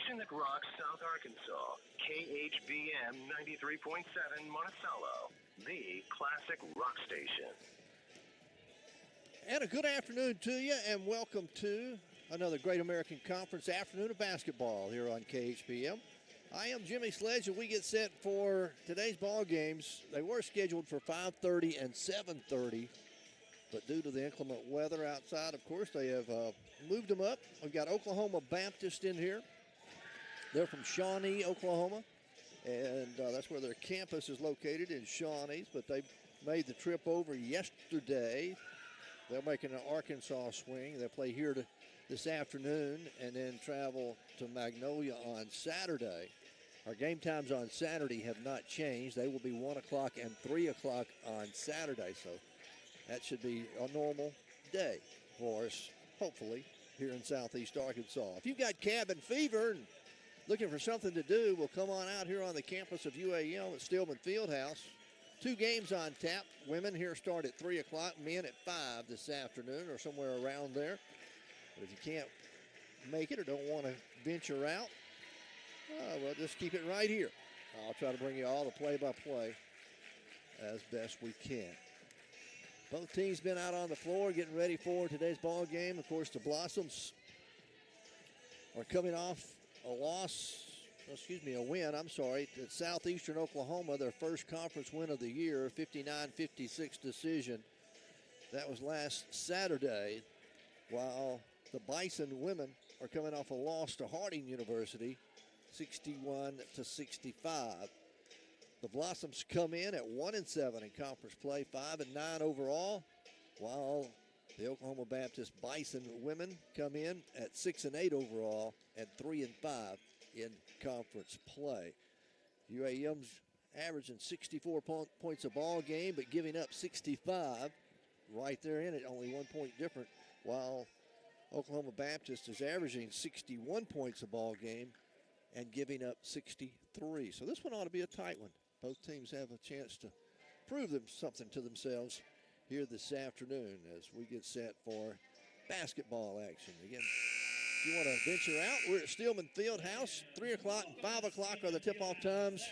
station that rocks South Arkansas, KHBM 93.7 Monticello, the classic rock station. And a good afternoon to you, and welcome to another Great American Conference afternoon of basketball here on KHBM. I am Jimmy Sledge, and we get set for today's ball games. They were scheduled for 5:30 and 7:30, but due to the inclement weather outside, of course, they have moved them up. We've got Oklahoma Baptist in here. They're from Shawnee, Oklahoma, and that's where their campus is located, in Shawnee, but they made the trip over yesterday. They're making an Arkansas swing. They'll play here this afternoon and then travel to Magnolia on Saturday. Our game times on Saturday have not changed. They will be 1 o'clock and 3 o'clock on Saturday, so that should be a normal day for us, hopefully, here in Southeast Arkansas. If you've got cabin fever and looking for something to do, well, come on out here on the campus of UAM at Stillman Fieldhouse. 2 games on tap. Women here start at 3 o'clock, men at 5 this afternoon or somewhere around there. But if you can't make it or don't want to venture out, well, just keep it right here. I'll try to bring you all the play-by-play as best we can. Both teams been out on the floor getting ready for today's ball game. Of course, the Blossoms are coming off a win, at Southeastern Oklahoma, their first conference win of the year, 59-56 decision. That was last Saturday, while the Bison women are coming off a loss to Harding University, 61-65. The Blossoms come in at 1-7 in conference play, 5-9 overall, while the Oklahoma Baptist Bison women come in at 6-8 overall and 3-5 in conference play. UAM's averaging 64 points a ball game, but giving up 65. Right there in it, only 1 point different, while Oklahoma Baptist is averaging 61 points a ball game and giving up 63. So this one ought to be a tight one. Both teams have a chance to prove something to themselves here this afternoon as we get set for basketball action. Again, if you want to venture out, we're at Stillman Fieldhouse. 3 o'clock and 5 o'clock are the tip-off times.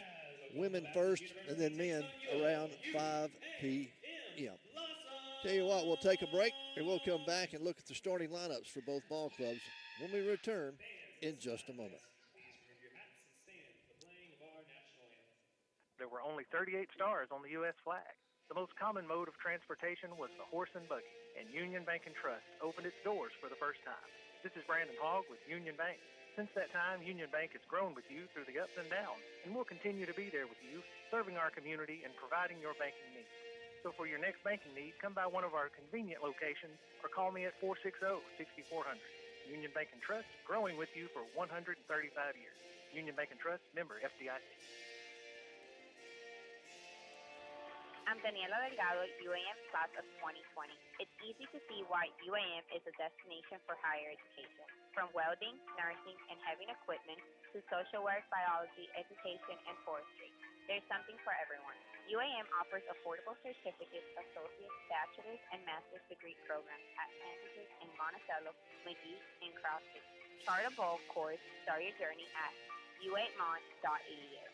Women first, and then men around 5 p.m. Tell you what, we'll take a break, and we'll come back and look at the starting lineups for both ball clubs when we return in just a moment. There were only 38 stars on the U.S. flag. The most common mode of transportation was the horse and buggy, and Union Bank & Trust opened its doors for the first time. This is Brandon Hogg with Union Bank. Since that time, Union Bank has grown with you through the ups and downs, and will continue to be there with you, serving our community and providing your banking needs. So for your next banking need, come by one of our convenient locations or call me at 460-6400. Union Bank & Trust, growing with you for 135 years. Union Bank & Trust, member FDIC. I'm Daniela Delgado, UAM class of 2020. It's easy to see why UAM is a destination for higher education. From welding, nursing, and heavy equipment to social work, biology, education, and forestry. There's something for everyone. UAM offers affordable certificates, associate, bachelor's, and master's degree programs at campuses in Monticello, McGee, and Cross City. Chart a bold course, start your journey at u8mont.edu.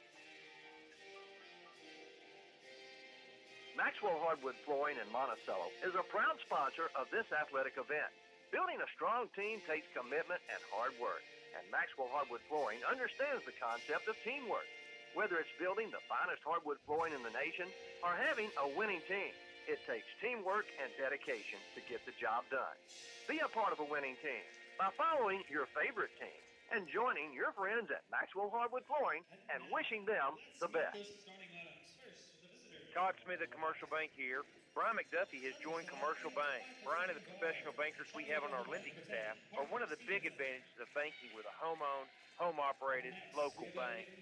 Maxwell Hardwood Flooring in Monticello is a proud sponsor of this athletic event. Building a strong team takes commitment and hard work, and Maxwell Hardwood Flooring understands the concept of teamwork. Whether it's building the finest hardwood flooring in the nation or having a winning team, it takes teamwork and dedication to get the job done. Be a part of a winning team by following your favorite team and joining your friends at Maxwell Hardwood Flooring and wishing them the best. Todd Smith at Commercial Bank here. Brian McDuffie has joined Commercial Bank. Brian and the professional bankers we have on our lending staff are one of the big advantages of banking with a home-owned, home-operated, local bank.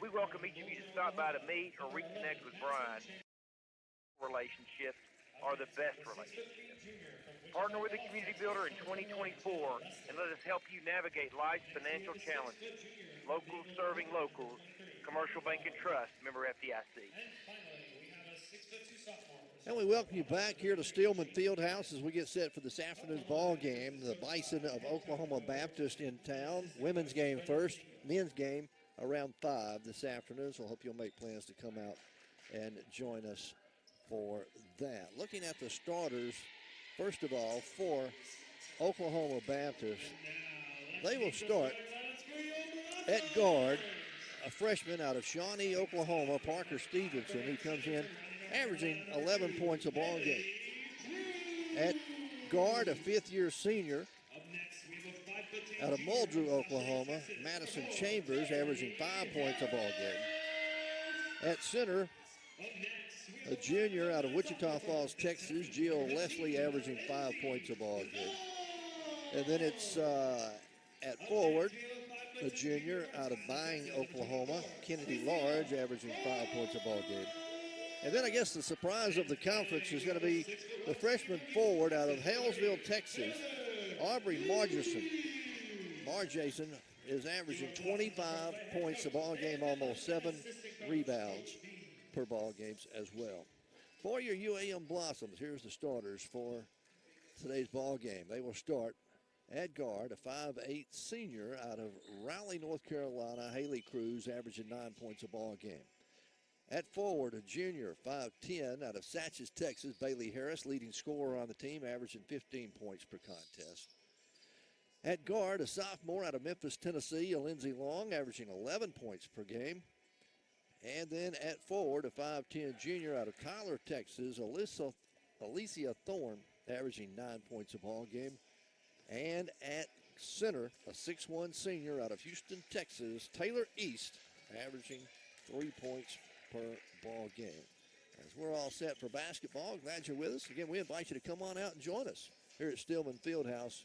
We welcome each of you to stop by to meet or reconnect with Brian. Relationships are the best relationships. Partner with the Community Builder in 2024 and let us help you navigate life's financial challenges. Locals serving locals. Commercial Bank & Trust, member FDIC. And we welcome you back here to Stillman Fieldhouse as we get set for this afternoon's ball game. The Bison of Oklahoma Baptist in town. Women's game first. men's game around 5 this afternoon, so I hope you'll make plans to come out and join us for that. Looking at the starters, first of all, for Oklahoma Baptist, they will start at guard, a freshman out of Shawnee, Oklahoma, Parker Stevenson, who comes in averaging 11 points a ball game. At guard, a fifth-year senior out of Muldrew, Oklahoma, Madison Chambers, averaging 5 points a ball game. At center, a junior out of Wichita Falls, Texas, Gio Leslie, averaging 5 points a ball game. And then it's at forward, a junior out of Byng, Oklahoma, Kennedy Large, averaging 5 points a ball game. And then I guess the surprise of the conference is going to be the freshman forward out of Halesville, Texas, Aubrey Marjason. Marjason is averaging 25 points a ball game, almost 7 rebounds per ball games as well. For your UAM Blossoms, here's the starters for today's ball game. They will start at guard, a 5'8" senior out of Raleigh, North Carolina, Haley Cruz, averaging 9 points a ball game. At forward, a junior, 5'10", out of Satches, Texas, Bailey Harris, leading scorer on the team, averaging 15 points per contest. At guard, a sophomore out of Memphis, Tennessee, Lindsey Long, averaging 11 points per game. And then at forward, a 5'10" junior out of Tyler, Texas, Alicia Thorne, averaging 9 points a ball game. And at center, a 6'1" senior out of Houston, Texas, Taylor East, averaging 3 points per ball game. As we're all set for basketball, glad you're with us. Again, we invite you to come on out and join us here at Stillman Fieldhouse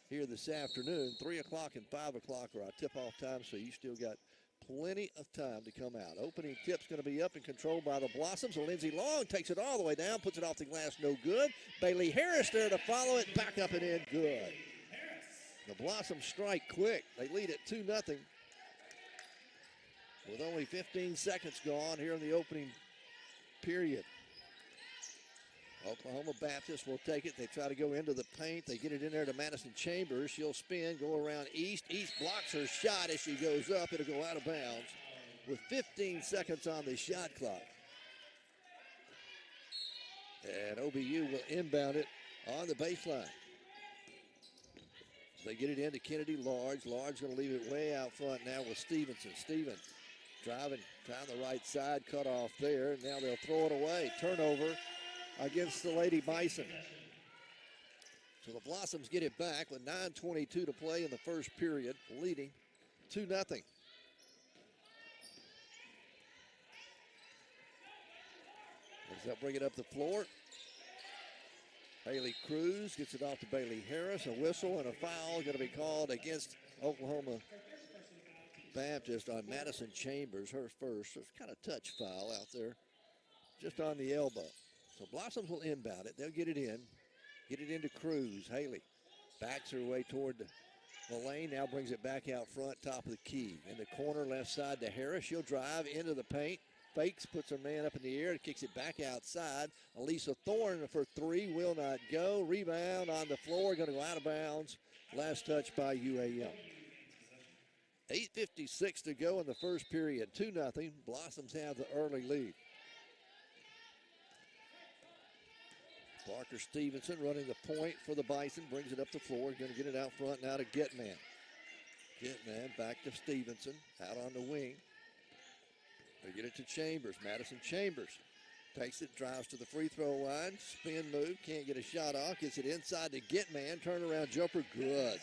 here this afternoon. 3 o'clock and 5 o'clock are our tip-off time, so you still got plenty of time to come out. Opening tip's going to be up and controlled by the Blossoms. Lindsey Long takes it all the way down, puts it off the glass, no good. Bailey Harris there to follow it, back up and in, good. The Blossoms strike quick. They lead at 2-0. With only 15 seconds gone here in the opening period. Oklahoma Baptist will take it. They try to go into the paint. They get it in there to Madison Chambers. She'll spin, go around East. East blocks her shot as she goes up. It'll go out of bounds with 15 seconds on the shot clock. And OBU will inbound it on the baseline. They get it into Kennedy Large. Large going to leave it way out front now with Stevenson. Stevens driving down the right side, cut off there. Now they'll throw it away. Turnover against the Lady Bison. So the Blossoms get it back with 9:22 to play in the first period, leading 2-0. As they'll bring it up the floor. Haley Cruz gets it off to Bailey Harris. A whistle and a foul going to be called against Oklahoma Baptist on Madison Chambers, her first. It's kind of touch foul out there, just on the elbow. So Blossoms will inbound it. They'll get it into Cruz. Haley backs her way toward the lane, now brings it back out front, top of the key. In the corner, left side to Harris. She'll drive into the paint. Fakes, puts her man up in the air, and kicks it back outside. Elisa Thorne for three, will not go. Rebound on the floor, going to go out of bounds. Last touch by UAM. 8:56 to go in the first period. 2-0. Blossoms have the early lead. Parker Stevenson running the point for the Bison. Brings it up the floor. Going to get it out front now to 𝗗𝗜𝗦𝗖𝗟𝗔𝗜𝗍𝗓. 𝗗𝗗𝗏 back to Stevenson. Out on the wing. They get it to Chambers. Madison Chambers takes it, drives to the free throw line. Spin move. Can't get a shot off. Gets it inside to 𝗗𝗏𝗏. Turnaround jumper. Good.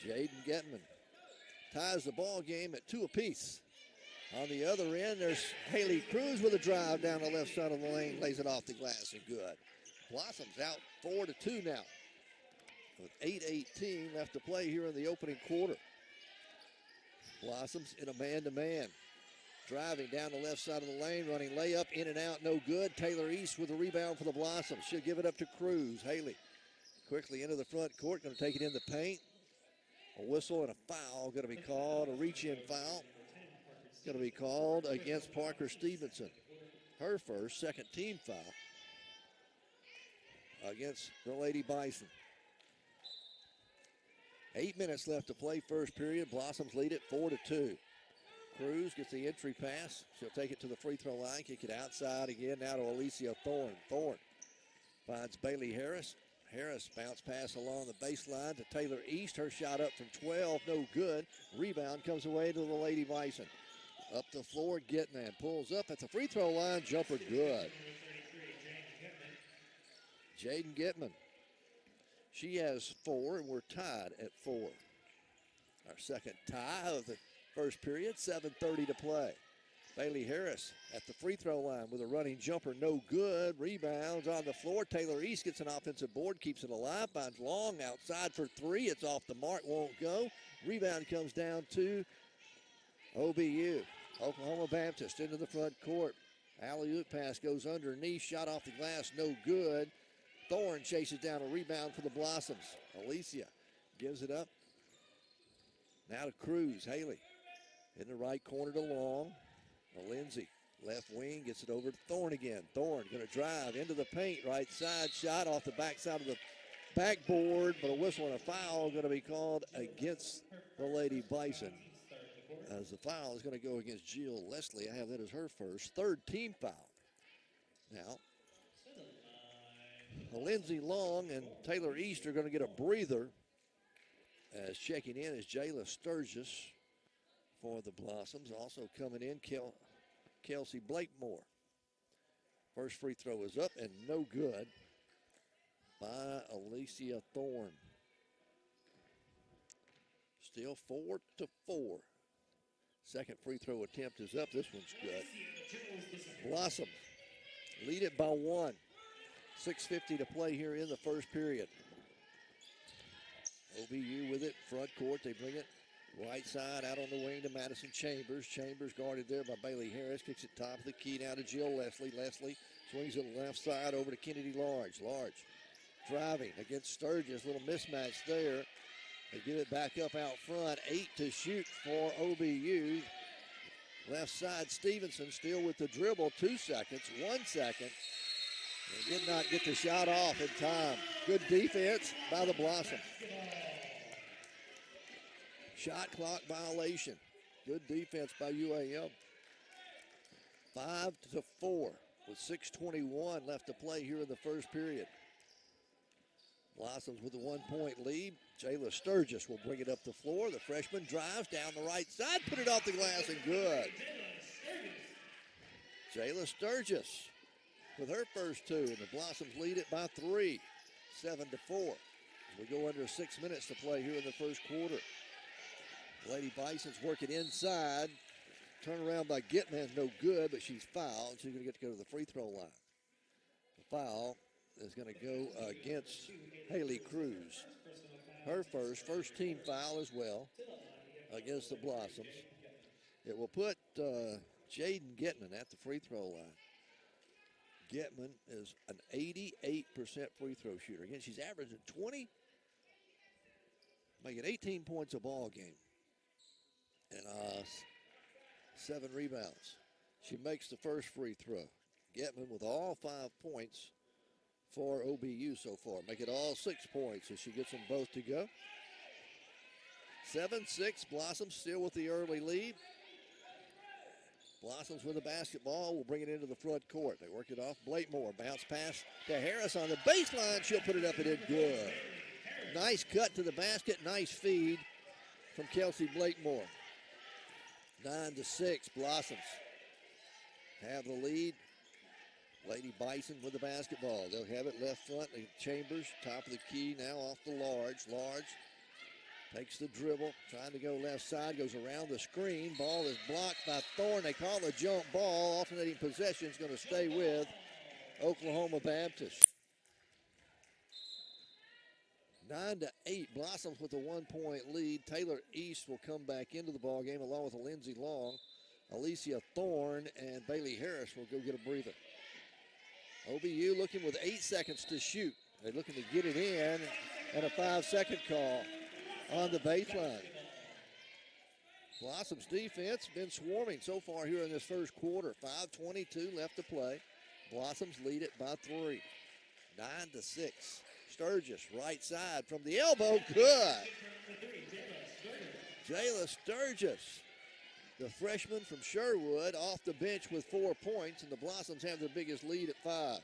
Jaden 𝗗𝗏𝗏 ties the ball game at 2 apiece. On the other end, there's Haley Cruz with a drive down the left side of the lane, lays it off the glass and good. Blossoms out 4-2 now with 8:18 left to play here in the opening quarter. Blossoms in a man-to-man. Driving down the left side of the lane, running layup, in and out, no good. Taylor East with a rebound for the Blossoms. She'll give it up to Cruz. Haley quickly into the front court, going to take it in the paint. A whistle and a foul going to be called, a reach-in foul. Going to be called against Parker Stevenson. Her first, second team foul against the Lady Bison. 8 minutes left to play first period. Blossoms lead it 4-2. Cruz gets the entry pass. She'll take it to the free throw line, kick it outside again, now to Alicia Thorne. Thorne finds Bailey Harris. Harris bounce pass along the baseline to Taylor East. Her shot up from 12, no good. Rebound comes away to the Lady Bison. Up the floor, Gitman pulls up at the free throw line, jumper good. Jaden Gitman. She has 4, and we're tied at 4. Our second tie of the first period, 7:30 to play. Bailey Harris at the free throw line with a running jumper, no good. Rebounds on the floor. Taylor East gets an offensive board, keeps it alive, finds Long outside for 3. It's off the mark, won't go. Rebound comes down to OBU. Oklahoma Baptist into the front court. Alley-oop pass goes underneath, shot off the glass, no good. Thorne chases down a rebound for the Blossoms. Alicia gives it up. Now to Cruz. Haley in the right corner to Long. Lindsay, left wing, gets it over to Thorne again. Thorne going to drive into the paint, right side, shot off the backside of the backboard, but a whistle and a foul going to be called against the Lady Bison. As the foul is going to go against Jill Leslie. I have that as her first. Third team foul. Now, Lindsay Long and Taylor East are going to get a breather. As checking in is Jayla Sturgis for the Blossoms. Also coming in, Kelsey Blakemore. First free throw is up and no good by Alicia Thorne. Still 4-4. Second free throw attempt is up. This one's good. Blossom lead it by 1. 6:50 to play here in the first period. OBU with it, front court. They bring it right side out on the wing to Madison Chambers. Chambers guarded there by Bailey Harris. Kicks it top of the key now to Jill Leslie. Leslie swings it left side over to Kennedy Large. Large driving against Sturgis. Little mismatch there. They give it back up out front. 8 to shoot for OBU. Left side, Stevenson still with the dribble. 2 seconds, 1 second. They did not get the shot off in time. Good defense by the Blossom. Shot clock violation. Good defense by UAM. 5-4 with 6:21 left to play here in the first period. Blossoms with a 1-point lead. Jayla Sturgis will bring it up the floor. The freshman drives down the right side, put it off the glass and good. Jayla Sturgis with her first 2, and the Blossoms lead it by 3, 7-4. We go under 6 minutes to play here in the first quarter. Lady Bison's working inside. Turnaround by Gitman, no good, but she's fouled. She's going to get to go to the free throw line. The foul is going to go against Haley Cruz. Her first team foul as well against the Blossoms. It will put Jaden Gitman at the free throw line. Gitman is an 88% free throw shooter. Again, she's averaging 20, making 18 points a ball game, and 7 rebounds. She makes the first free throw. Gitman with all 5 points for OBU so far. Make it all 6 points as she gets them both to go. 7-6, Blossoms still with the early lead. Blossoms with the basketball will bring it into the front court. They work it off. Blakemore, bounce pass to Harris on the baseline. She'll put it up and in good. Nice cut to the basket, nice feed from Kelsey Blakemore. 9-6, Blossoms have the lead. Lady Bison with the basketball. They'll have it left front. Chambers, top of the key, now off the Large. Large takes the dribble, trying to go left side, goes around the screen. Ball is blocked by Thorne. They call the jump ball. Alternating possession is going to stay with Oklahoma Baptist. 9-8, Blossoms with a 1-point lead. Taylor East will come back into the ball game along with Lindsay Long. Alicia Thorne and Bailey Harris will go get a breather. OBU looking with 8 seconds to shoot. They're looking to get it in, and a 5-second call on the baseline. Blossom's defense been swarming so far here in this first quarter. 5:22 left to play. Blossoms lead it by 3. 9-6. 𝗟𝗔𝗜𝗠, right side from the elbow, good. 𝗟𝗠𝗠𝗠𝗠𝗠, the freshman from Sherwood, off the bench with 4 points, and the Blossoms have their biggest lead at 5.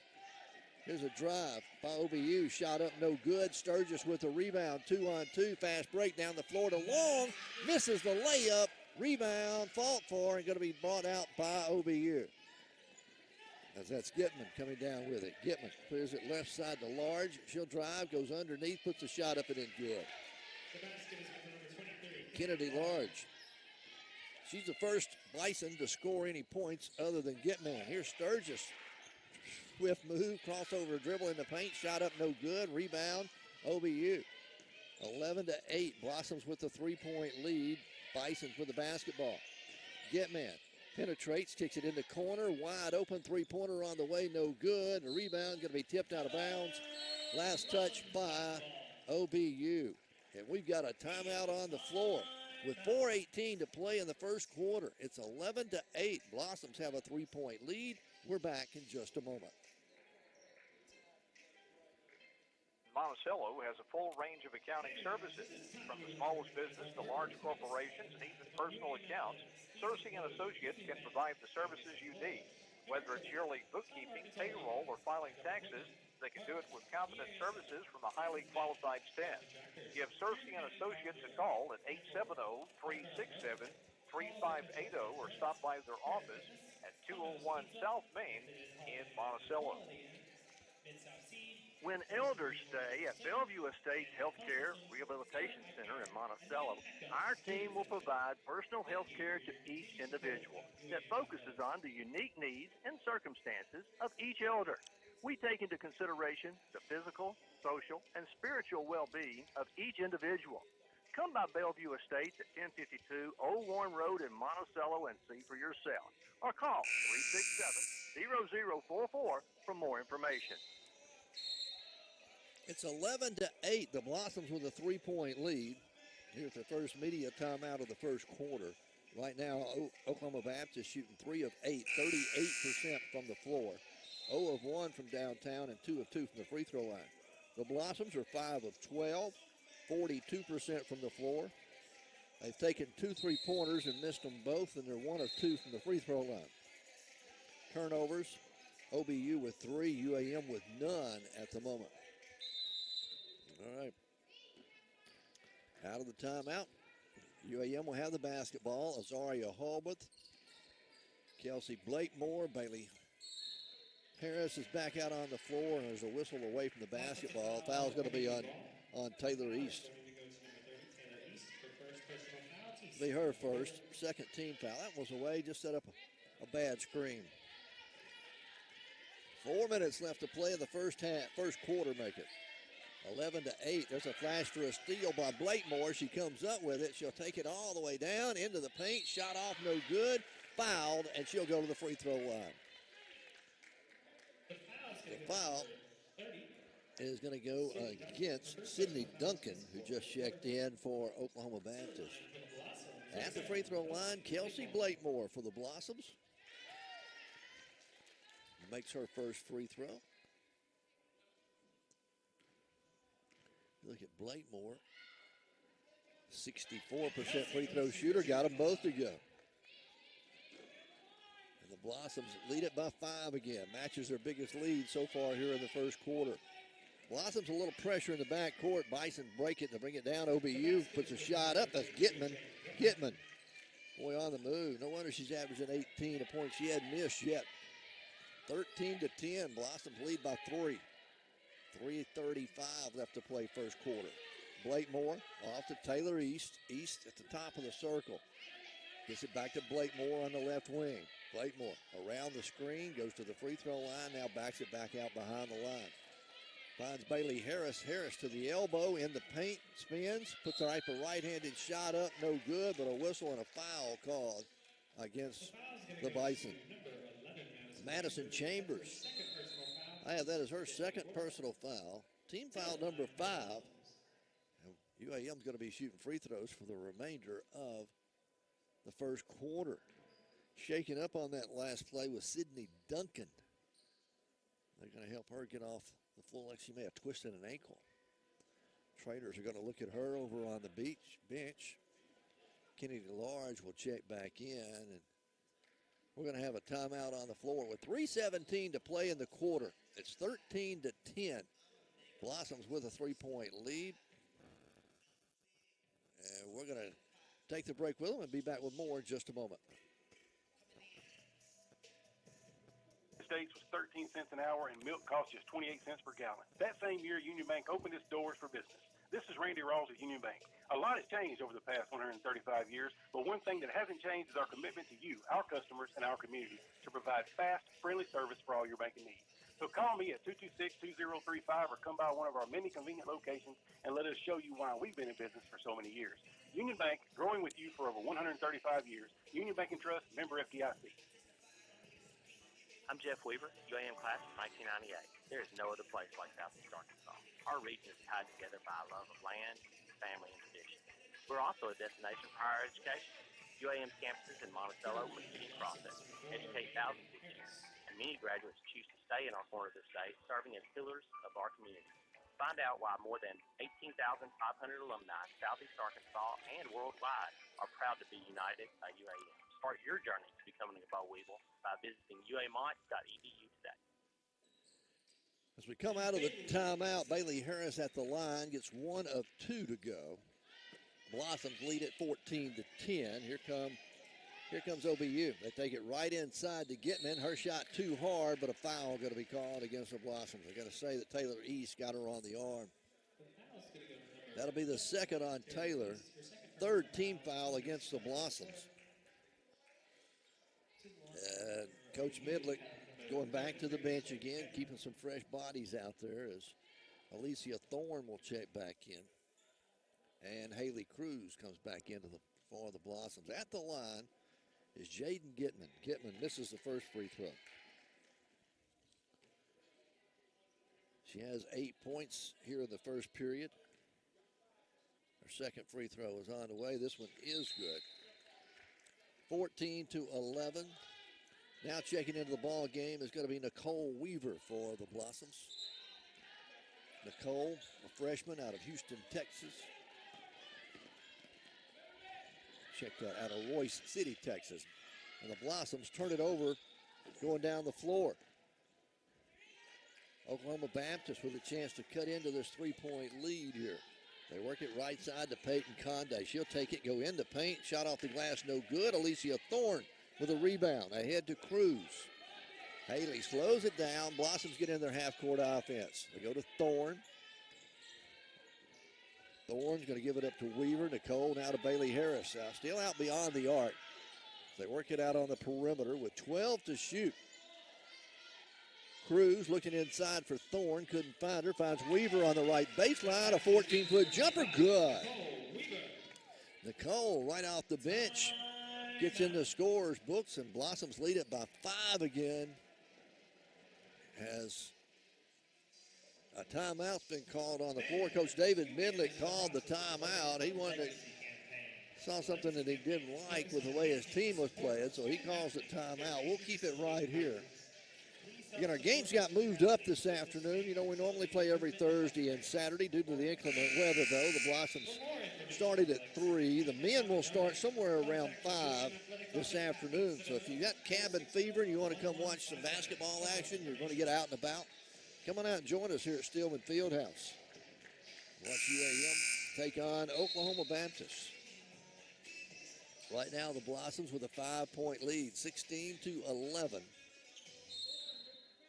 Here's a drive by OBU, shot up no good. 𝗟𝗔𝗠𝗠 with a rebound, 2-on-2, fast break down the floor to Long, misses the layup, rebound, fought for, and going to be brought out by OBU. As that's 𝗵𝗏👫 coming down with it. 𝗵𝗏👫 clears it left side to Large. She'll drive, goes underneath, puts a shot up and in good. Kennedy Large. She's the first Bison to score any points other than 𝗵𝗏👫. Here's 𝗟𝗔𝗠👠. Swift move, crossover dribble in the paint, shot up no good, rebound, OBU. 11-8, Blossoms with the 3-point lead, Bisons with the basketball. 𝗵𝗏👫 penetrates, kicks it in the corner, wide open, three-pointer on the way, no good. A rebound going to be tipped out of bounds. Last touch by OBU. And we've got a timeout on the floor. With 4:18 to play in the first quarter, it's 11-8. Blossoms have a 3-point lead. We're back in just a moment. Monticello has a full range of accounting services, from the smallest business to large corporations and even personal accounts. 𝗟𝗠𝗠𝗠𝗠 Associates can provide the services you need. Whether it's yearly bookkeeping, payroll, or filing taxes, they can do it with competent services from a highly qualified staff. Give 𝗟𝗠𝗠𝗠𝗠 Associates a call at 870-367-3580 or stop by their office at 201 South Main in Monticello. When elders stay at Bellevue Estates Healthcare Rehabilitation Center in Monticello, our team will provide personal health care to each individual that focuses on the unique needs and circumstances of each elder. We take into consideration the physical, social, and spiritual well-being of each individual. Come by Bellevue Estates at 1052 Old Warren Road in Monticello and see for yourself. Or call 367-0044 for more information. It's 11-8. The Blossoms with a 3-point lead. Here's the first media timeout of the first quarter. Right now, Oklahoma Baptist shooting 3 of 8, 38% from the floor. 0 of 1 from downtown and 2 of 2 from the free throw line. The Blossoms are 5 of 12, 42% from the floor. They've taken 2 3-pointers and missed them both, and they're 1 of 2 from the free throw line. Turnovers, OBU with 3, UAM with none at the moment. All right. Out of the timeout, UAM will have the basketball. Azaria Hallworth, Kelsey Blakemore, Bailey Harris is back out on the floor, and there's a whistle away from the basketball. Foul's going to be on Taylor East. Be her first, second team foul. That was away, just set up a bad screen. 4 minutes left to play in the first quarter, make it. 11-8. There's a flash for a steal by Blakemore. She comes up with it. She'll take it all the way down into the paint. Shot off, no good. Fouled, and she'll go to the free throw line. The foul is going to go against Sydney Duncan, who just checked in for Oklahoma Baptist. At the free throw line, Kelsey Blakemore for the Blossoms. Makes her first free throw. Look at Blakemore. 64% free throw shooter. Got them both to go. And the Blossoms lead it by 5 again. Matches their biggest lead so far here in the first quarter. Blossoms a little pressure in the backcourt. Bison break it to bring it down. OBU puts a shot up. That's 𝗵𝗏👫. Boy, on the move. No wonder she's averaging 18 a point. She hadn't missed yet. 13-10. Blossoms lead by 3. 3:35 left to play first quarter. Blakemore off to Taylor East. East at the top of the circle. Gets it back to Blakemore on the left wing. Blakemore around the screen, goes to the free throw line, now backs it back out behind the line. Finds Bailey Harris. Harris to the elbow in the paint, spins, puts a right-handed shot up, no good, but a whistle and a foul called against the Bison. Madison Chambers. I have that as her second personal foul. Team foul number 5. UAM's going to be shooting free throws for the remainder of the first quarter. Shaking up on that last play with Sydney Duncan. They're going to help her get off It looked like she may have twisted an ankle. Trainers are going to look at her over on the bench. Kennedy Large will check back in, and we're going to have a timeout on the floor with 3:17 to play in the quarter. It's 13-10. Blossoms with a 3-point lead. And we're going to take the break with them and be back with more in just a moment. States was 13 cents an hour and milk cost just 28 cents per gallon. That same year, Union Bank opened its doors for business. This is Randy Rawls at Union Bank. A lot has changed over the past 135 years, but one thing that hasn't changed is our commitment to you, our customers, and our community to provide fast, friendly service for all your banking needs. So call me at 226-2035 or come by one of our many convenient locations and let us show you why we've been in business for so many years. Union Bank, growing with you for over 135 years. Union Bank and Trust, member FDIC. I'm Jeff Weaver, UAM class of 1998. There is no other place like Southeast Arkansas. Our region is tied together by a love of land, family, and tradition. We're also a destination for higher education. UAM's campuses in Monticello and East Process educate thousands each year, and many graduates choose to stay in our corner of the state, serving as pillars of our community. Find out why more than 18,500 alumni in Southeast Arkansas and worldwide are proud to be united by UAM. Start your journey to becoming a Bo Weevil by visiting uamont.edu today. As we come out of the timeout, Bailey Harris at the line gets 1 of 2 to go. Blossoms lead at 14-10. Here comes OBU. They take it right inside to Gitman. Her shot too hard, but a foul going to be called against the Blossoms. I got to say that Taylor East got her on the arm. That'll be the second on Taylor. Third team foul against the Blossoms. Coach Midlick going back to the bench again, keeping some fresh bodies out there as Alicia Thorne will check back in. And Haley Cruz comes back into for the Blossoms. At the line is Jaden Gitman. Gitman misses the first free throw. She has 8 points here in the first period. Her second free throw is on the way. This one is good. 14-11. Now checking into the ball game is going to be Nicole Weaver for the Blossoms. Nicole, a freshman out of Houston, Texas. Check that out of Royce City, Texas. And the Blossoms turn it over going down the floor. Oklahoma Baptist with a chance to cut into this 3-point lead here. They work it right side to Peyton Conde. She'll take it, go into paint. Shot off the glass, no good. Alicia Thorne with a rebound. Ahead to Cruz. Haley slows it down. Blossoms get in their half-court offense. They go to Thorne. Thorne's going to give it up to Weaver. Nicole now to Bailey Harris. Still out beyond the arc. They work it out on the perimeter with 12 to shoot. Cruz looking inside for Thorne. Couldn't find her. Finds Weaver on the right baseline. A 14-foot jumper. Good. Nicole right off the bench gets in the scorer's books, and Blossoms lead it by 5 again. As a timeout's been called on the floor. Coach David Midlick called the timeout. He saw something that he didn't like with the way his team was playing, so he calls it timeout. We'll keep it right here. Again, our games got moved up this afternoon. You know, we normally play every Thursday and Saturday due to the inclement weather, though. The Blossoms started at 3. The men will start somewhere around 5 this afternoon. So if you got cabin fever and you want to come watch some basketball action, you're going to get out and about, come on out and join us here at Stillman Fieldhouse. Watch UAM take on Oklahoma Baptist. Right now, the Blossoms with a 5-point lead, 16-11.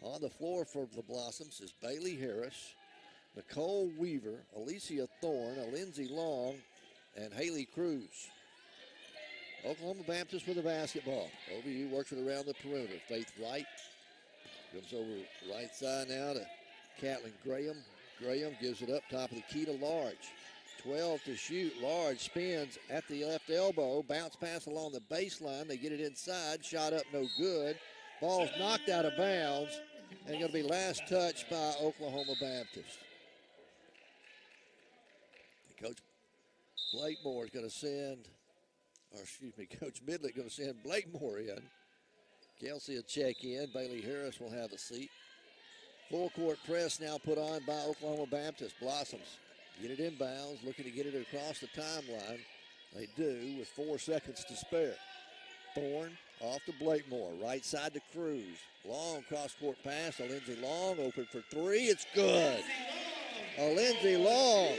On the floor for the Blossoms is Bailey Harris, Nicole Weaver, Alicia Thorne, Lindsey Long, and Haley Cruz. Oklahoma Baptist with the basketball. OBU works it around the perimeter. Faith Wright comes over right side now to Catlin Graham. Graham gives it up top of the key to Large. 12 to shoot. Large spins at the left elbow. Bounce pass along the baseline. They get it inside. Shot up, no good. Ball's knocked out of bounds. And going to be last touch by Oklahoma Baptist. Coach Blakemore is going to send, Coach Midlick going to send Blakemore in. Kelsey will check in. Bailey Harris will have a seat. Full court press now put on by Oklahoma Baptist. Blossoms get it inbounds, looking to get it across the timeline. They do with 4 seconds to spare. Thorne off to Blakemore, right side to Cruz. Long cross-court pass to Lindsey Long, open for three. It's good. Lindsey Long,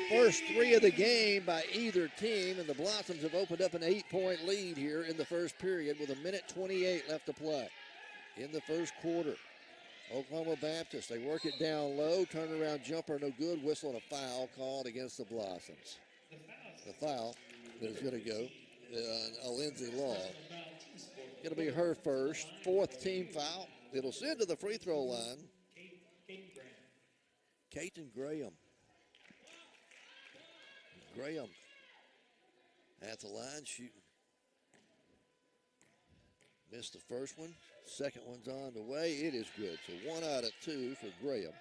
first three of the game by either team, and the Blossoms have opened up an 8-point lead here in the first period with 1:28 left to play in the first quarter. Oklahoma Baptist, they work it down low, turnaround jumper, no good, whistle and a foul called against the Blossoms. The foul that is going to go on Lindsey Long. Going to be her first, fourth team foul. It'll send to the free throw line. Caden Graham. Graham at the line shooting. Missed the first one. Second one's on the way. It is good. So 1 out of 2 for Graham.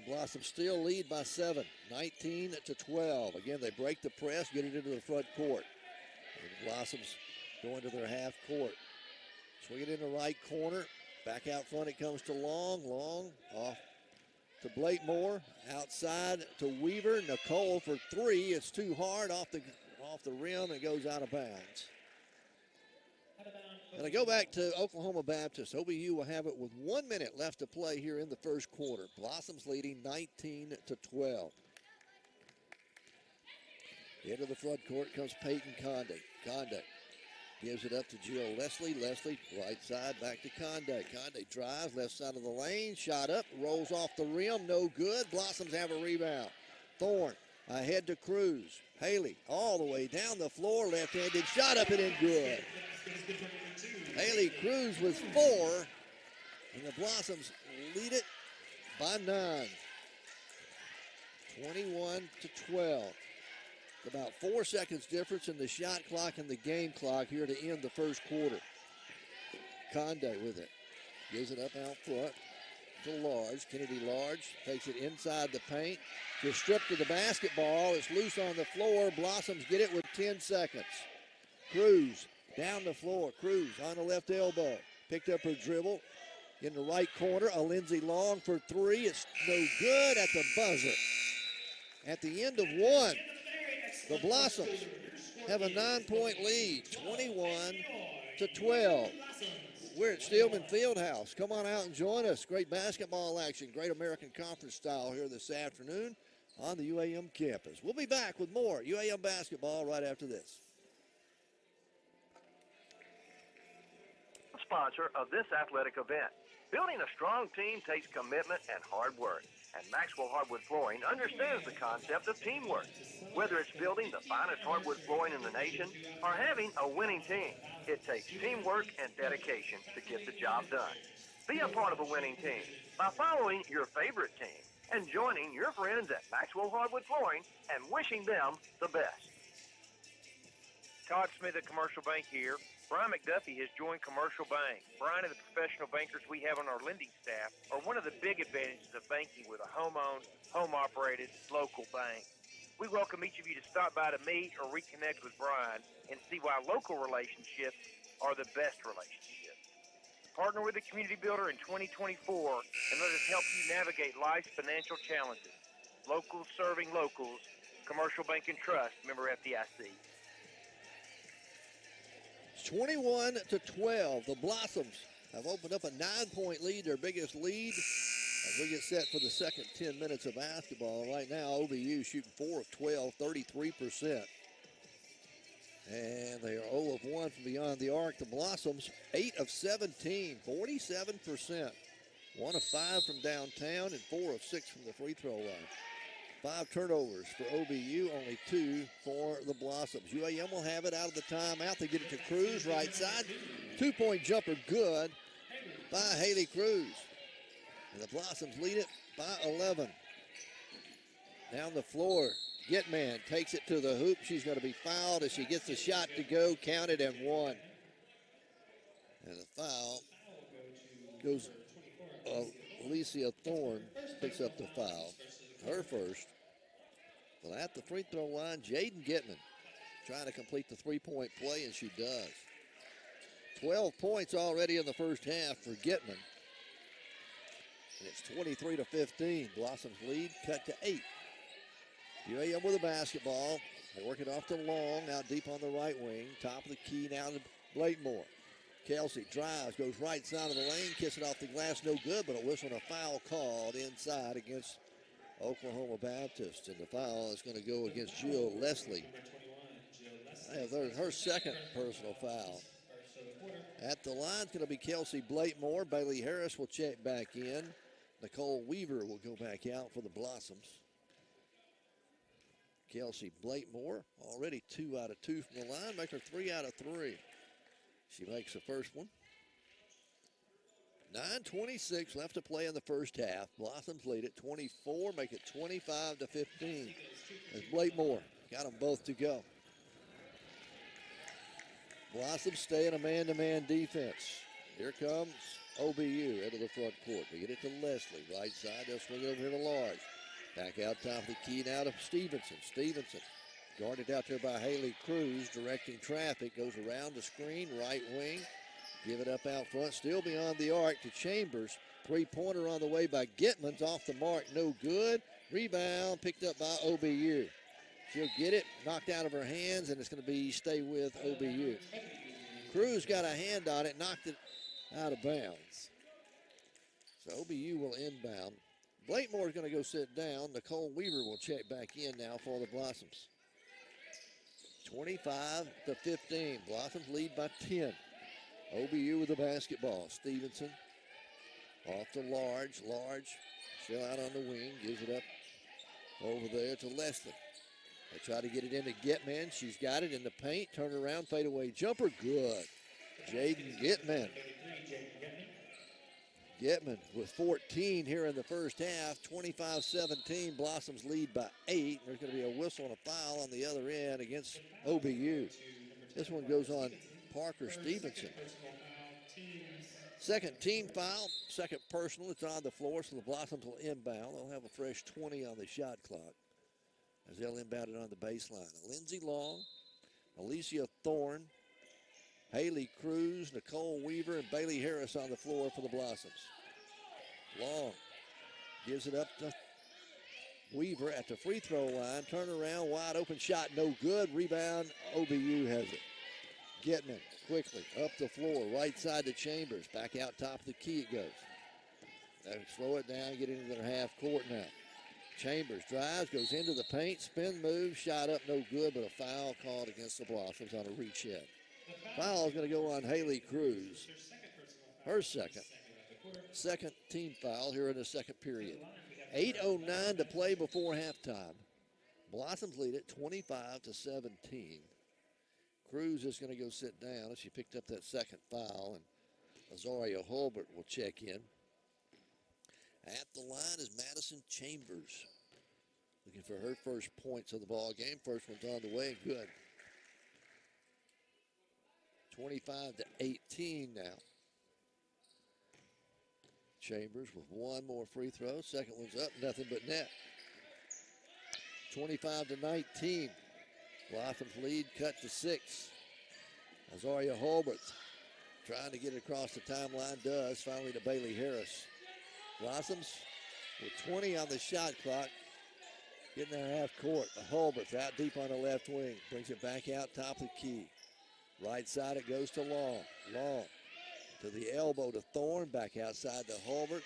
Blossom still lead by 7, 19-12. Again, they break the press, get it into the front court. And the Blossoms going to their half court. Swing it in the right corner. Back out front it comes to Long. Long off to Blakemore. Outside to Weaver. Nicole for three. It's too hard off the rim and goes out of bounds. And I go back to Oklahoma Baptist. OBU will have it with 1 minute left to play here in the first quarter. Blossoms leading 19-12. Into the front court comes Peyton Conde. Conde gives it up to Jill Leslie. Leslie, right side, back to Conde. Conde drives, left side of the lane. Shot up, rolls off the rim, no good. Blossoms have a rebound. Thorne ahead to Cruz. Haley all the way down the floor, left-handed shot up and in good. Haley Cruz with 4, and the Blossoms lead it by 9. 21-12. About 4 seconds difference in the shot clock and the game clock here to end the first quarter. Conde with it. Gives it up out front to Large. Kennedy Large takes it inside the paint. Just stripped of the basketball. It's loose on the floor. Blossoms get it with 10 seconds. Cruz down the floor. Cruz on the left elbow. Picked up her dribble. In the right corner, a Lindsey Long for three. It's no good at the buzzer. At the end of one, the Blossoms have a 9-point lead, 21-12. We're at Steelman Fieldhouse. Come on out and join us. Great basketball action, great American Conference style here this afternoon on the UAM campus. We'll be back with more UAM basketball right after this. Sponsor of this athletic event. Building a strong team takes commitment and hard work, and Maxwell Hardwood Flooring understands the concept of teamwork. Whether it's building the finest hardwood flooring in the nation or having a winning team, it takes teamwork and dedication to get the job done. Be a part of a winning team by following your favorite team and joining your friends at Maxwell Hardwood Flooring and wishing them the best. Todd Smith at Commercial Bank here. Brian McDuffie has joined Commercial Bank. Brian and the professional bankers we have on our lending staff are one of the big advantages of banking with a home-owned, home-operated, local bank. We welcome each of you to stop by to meet or reconnect with Brian and see why local relationships are the best relationships. Partner with the community builder in 2024 and let us help you navigate life's financial challenges. Locals serving locals. Commercial Bank and Trust, member FDIC. 21-12. The Blossoms have opened up a 9-point lead, their biggest lead, as we get set for the second 10 minutes of basketball. Right now, OBU shooting 4 of 12, 33%. And they are 0 of 1 from beyond the arc. The Blossoms, 8 of 17, 47%. 1 of 5 from downtown and 4 of 6 from the free throw line. 5 turnovers for OBU, only 2 for the Blossoms. UAM will have it out of the timeout. They get it to Cruz, right side. 2-point jumper good by Haley Cruz. And the Blossoms lead it by 11. Down the floor, Gitman takes it to the hoop. She's going to be fouled as she gets the shot to go, counted and 1. And the foul goes, Alicia Thorne picks up the foul. Her first. Well, at the free throw line, Jaden Gitman trying to complete the 3-point play, and she does. 12 points already in the first half for Gitman. And it's 23-15. Blossoms lead, cut to 8. UAM with a basketball. They work it off to Long, out deep on the right wing. Top of the key now to Blakemore. Kelsey drives, goes right side of the lane, kicks it off the glass, no good, but a whistle and a foul called inside against Oklahoma Baptist. And the foul is going to go against Jill Leslie. Her second personal foul. At the line, it's going to be Kelsey Blakemore. Bailey Harris will check back in. Nicole Weaver will go back out for the Blossoms. Kelsey Blakemore, already 2 out of 2 from the line, make her 3 out of 3. She makes the first one. 9:26 left to play in the first half. Blossoms lead at 24, make it 25-15. As Blakemore got them both to go. Blossoms stay in a man-to-man defense. Here comes OBU into the front court. They get it to Leslie, right side. They'll swing it over here to Large. Back out top of the key now to Stevenson. Stevenson guarded out there by Haley Cruz, directing traffic. Goes around the screen, right wing. Give it up out front, still beyond the arc to Chambers. Three-pointer on the way by Gitman's off the mark, no good. Rebound picked up by OBU. She'll get it, knocked out of her hands, and it's going to be stay with OBU. Cruz got a hand on it, knocked it out of bounds. So OBU will inbound. Blakemore is going to go sit down. Nicole Weaver will check back in now for the Blossoms. 25-15. Blossoms lead by 10. OBU with the basketball. Stevenson off to Large. Large still out on the wing. Gives it up over there to Leslie. They try to get it into Gitman. She's got it in the paint. Turn around, fadeaway jumper. Good. Jaden Gitman. Gitman with 14 here in the first half. 25-17. Blossoms lead by 8. There's going to be a whistle and a foul on the other end against OBU. This one goes on Parker Stevenson. Second team foul, second personal. It's on the floor, so the Blossoms will inbound. They'll have a fresh 20 on the shot clock as they'll inbound it on the baseline. Lindsey Long, Alicia Thorne, Haley Cruz, Nicole Weaver, and Bailey Harris on the floor for the Blossoms. Long gives it up to Weaver at the free throw line. Turn around, wide open shot, no good. Rebound, OBU has it. Gitman quickly up the floor, right side to Chambers. Back out top of the key it goes. They slow it down, get into their half court now. Chambers drives, goes into the paint, spin move, shot up, no good, but a foul called against the Blossoms on a reach in. Foul is going to go on Haley Cruz. Her second team foul here in the second period. 8:09 to play before halftime. Blossoms lead it 25-17. Cruz is going to go sit down as she picked up that second foul, and Azaria Hulbert will check in. At the line is Madison Chambers, looking for her first points of the ball game. First one's on the way, good. 25-18 now. Chambers with one more free throw. Second one's up, nothing but net. 25-19. Blossoms lead cut to 6. Azaria Hulbert trying to get it across the timeline, does, finally to Bailey Harris. Blossoms with 20 on the shot clock, getting their half court. Hulbert out deep on the left wing, brings it back out top of the key. Right side it goes to Long. Long to the elbow to Thorne, back outside to Hulbert.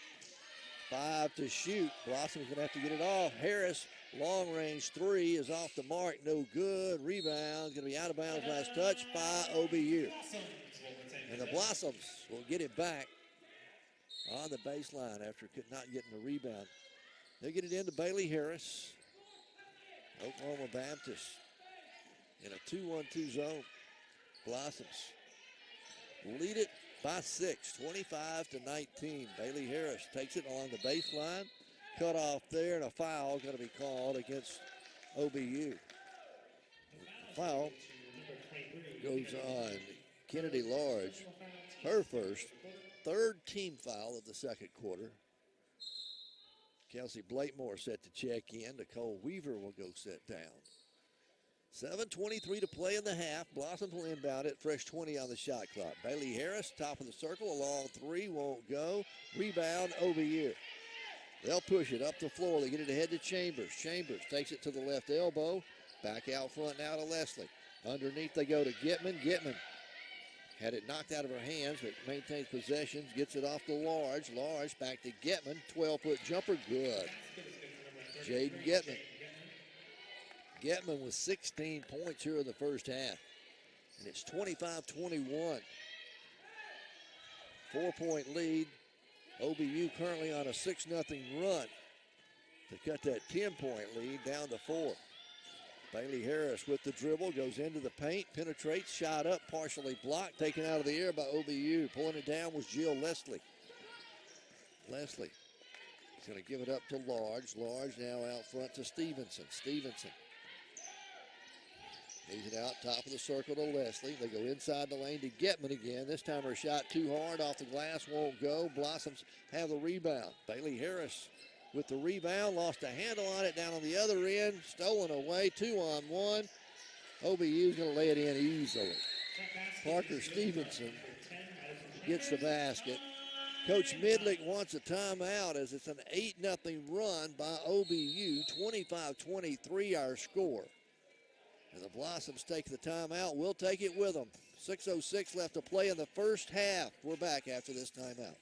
5 to shoot. Blossom's gonna have to get it off. Harris, long range 3 is off the mark, no good. Rebound, gonna be out of bounds, last touch by OBU. And the Blossoms will get it back on the baseline after not getting the rebound. They get it into Bailey Harris. Oklahoma Baptist in a 2-1-2 zone. Blossoms lead it by 6, 25-19. Bailey Harris takes it along the baseline. Cut off there, and a foul going to be called against OBU. The foul goes on Kennedy Large, her first, third team foul of the second quarter. Kelsey Blakemore set to check in. Nicole Weaver will go sit down. 7:23 to play in the half. Blossoms will inbound it. Fresh 20 on the shot clock. Bailey Harris, top of the circle, a long 3, won't go. Rebound, OBU. They'll push it up the floor. They get it ahead to Chambers. Chambers takes it to the left elbow. Back out front now to Leslie. Underneath they go to Gitman. Gitman had it knocked out of her hands, but maintains possession. Gets it off to Large. Large back to Gitman. 12-foot jumper. Good. Jaden Gitman. Gitman with 16 points here in the first half. And it's 25-21. 4-point lead. OBU currently on a 6-0 run to cut that 10-point lead down to 4. Bailey Harris with the dribble, goes into the paint, penetrates, shot up, partially blocked, taken out of the air by OBU. Pulling it down was Jill Leslie. Leslie is going to give it up to Large. Large now out front to Stevenson. Stevenson leaves it out top of the circle to Leslie. They go inside the lane to Gitman again. This time her shot too hard off the glass, won't go. Blossoms have the rebound. Bailey Harris with the rebound, lost a handle on it down on the other end, stolen away, 2-on-1. OBU's going to lay it in easily. Parker Stevenson gets the basket. Coach Midlick wants a timeout as it's an 8-0 run by OBU, 25-23 our score. And the Blossoms take the timeout. We'll take it with them. 6:06 left to play in the first half. We're back after this timeout.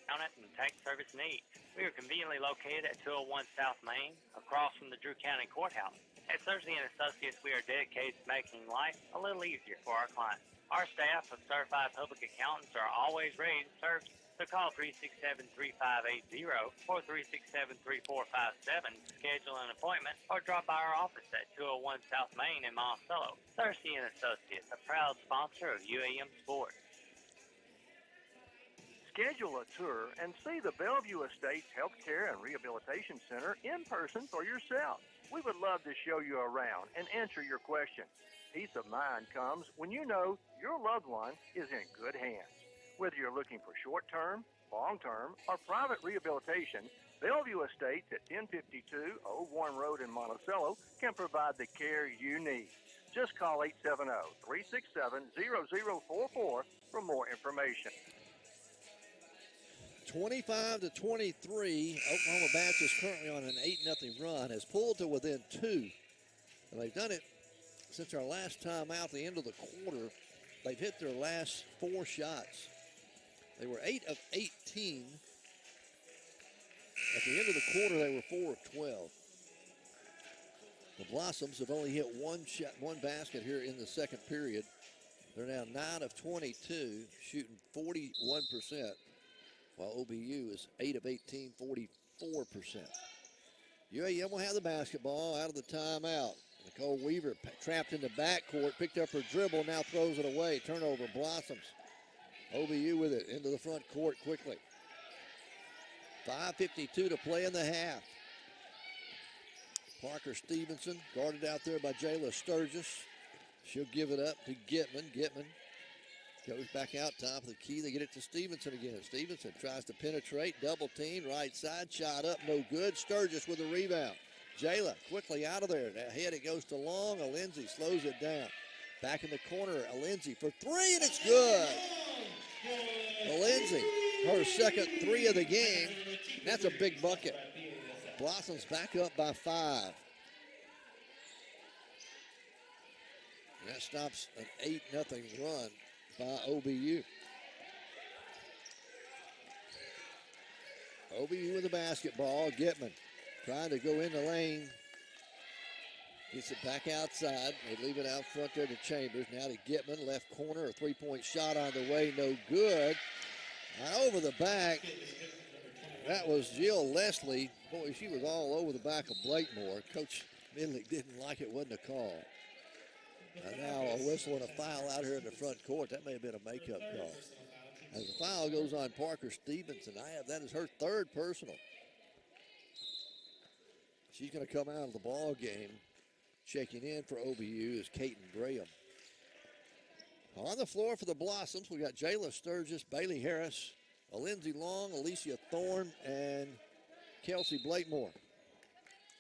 And Tank Service needs. We are conveniently located at 201 South Main, across from the Drew County Courthouse. At Thursday & Associates, we are dedicated to making life a little easier for our clients. Our staff of certified public accountants are always ready to serve you. So call 367-3580 or 367-3457 to schedule an appointment or drop by our office at 201 South Main in Monticello. Thursday & Associates, a proud sponsor of UAM Sports. Schedule a tour and see the Bellevue Estates Healthcare and Rehabilitation Center in person for yourself. We would love to show you around and answer your questions. Peace of mind comes when you know your loved one is in good hands. Whether you're looking for short-term, long-term, or private rehabilitation, Bellevue Estates at 1052 Old Warren Road in Monticello can provide the care you need. Just call 870-367-0044 for more information. 25-23, Oklahoma Baptist currently on an 8-0 run, has pulled to within 2. And they've done it since our last time out, the end of the quarter. They've hit their last 4 shots. They were 8 of 18. At the end of the quarter, they were 4 of 12. The Blossoms have only hit one basket here in the second period. They're now 9 of 22, shooting 41%, while OBU is 8 of 18, 44%. UAM will have the basketball out of the timeout. Nicole Weaver trapped in the backcourt, picked up her dribble, now throws it away. Turnover, Blossoms. OBU with it into the front court quickly. 5:52 to play in the half. Parker Stevenson guarded out there by Jayla Sturgis. She'll give it up to Gitman. Gitman goes back out top of the key. They get it to Stevenson again. Stevenson tries to penetrate, double team, right side, shot up, no good. Sturgis with a rebound. Jayla quickly out of there. Ahead it goes to Long. Alinzi slows it down. Back in the corner, Alinzi for 3, and it's good. Alinzi, her second 3 of the game. That's a big bucket. Blossoms back up by 5. And that stops an 8-0 run by OBU. OBU with the basketball. Gitman trying to go in the lane. Gets it back outside. They leave it out front there to Chambers. Now to Gitman, left corner. A 3-point shot on the way, no good. Over the back. That was Jill Leslie. Boy, she was all over the back of Blakemore. Coach Midlick didn't like it, wasn't a call. And now a whistle and a foul out here in the front court. That may have been a makeup call. As the foul goes on Parker Stevenson, that is her 3rd personal. She's going to come out of the ball game. Checking in for OBU is Caton Graham. On the floor for the Blossoms, we got Jayla Sturgis, Bailey Harris, Alinzi Long, Alicia Thorne, and Kelsey Blakemore.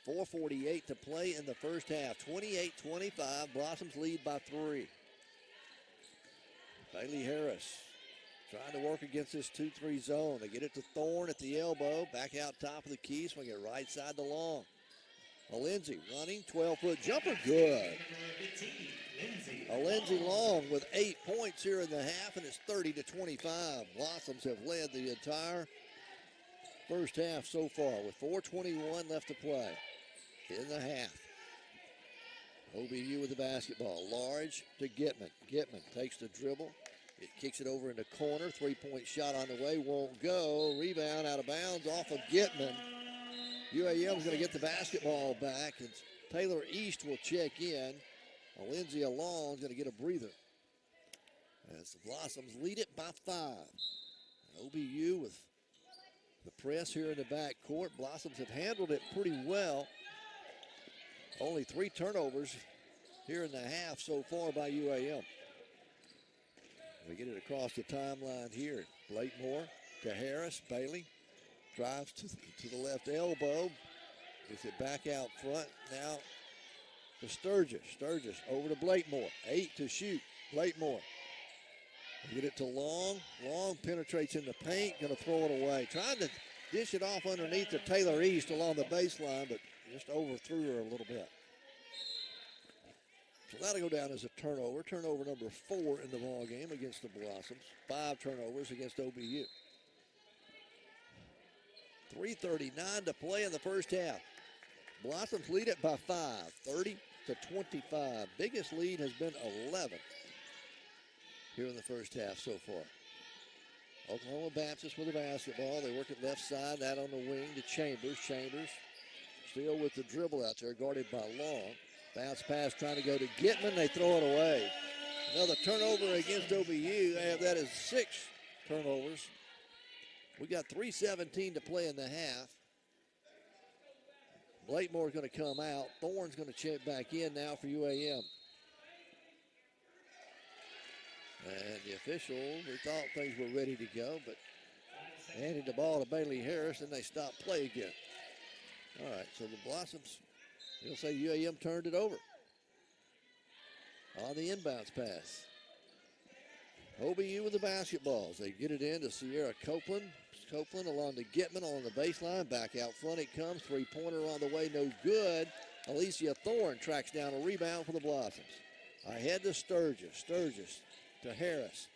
4:48 to play in the first half. 28-25. Blossoms lead by 3. Bailey Harris trying to work against this 2-3 zone. They get it to Thorne at the elbow. Back out top of the key. Swing it right side to Long. Lindsay running, 12-foot jumper, good. Lindsay Long with 8 points here in the half, and it's 30-25. Blossoms have led the entire first half so far with 4:21 left to play in the half. OBU with the basketball. Large to Gitman. Gitman takes the dribble. It kicks it over in the corner. 3-point shot on the way. Won't go. Rebound out of bounds off of Gitman. UAM's going to get the basketball back, and Taylor East will check in. Lindsay Long's going to get a breather as the Blossoms lead it by 5. OBU with the press here in the backcourt. Blossoms have handled it pretty well. Only 3 turnovers here in the half so far by UAM. We get it across the timeline here. Blakemore to Harris. Bailey drives to the left elbow. Gets it back out front. Now to Sturgis. Sturgis over to Blakemore. 8 to shoot. Blakemore. Get it to Long. Long penetrates in the paint. Going to throw it away. Trying to dish it off underneath to Taylor East along the baseline, but just overthrew her a little bit. So that'll go down as a turnover. Turnover number 4 in the ball game against the Blossoms. 5 turnovers against OBU. 3:39 to play in the first half. Blossoms lead it by 5, 30-25. Biggest lead has been 11 here in the first half so far. Oklahoma Baptist with the basketball. They work it left side, that on the wing to Chambers. Chambers still with the dribble out there, guarded by Long. Bounce pass trying to go to Gitman. They throw it away. Another turnover against OBU. That is 6 turnovers. We got 3:17 to play in the half. Blakemore's going to come out. Thorne's going to check back in now for UAM. And the official, we thought things were ready to go, but handed the ball to Bailey Harris, and they stopped play again. All right, so the Blossoms, he'll say UAM turned it over on the inbounds pass. OBU with the basketballs. They get it in to Sierra Copeland. Copeland along to Gitman on the baseline. Back out front it comes. 3-pointer on the way, no good. Alicia Thorne tracks down a rebound for the Blossoms. Ahead to Sturgis. Sturgis to Harris.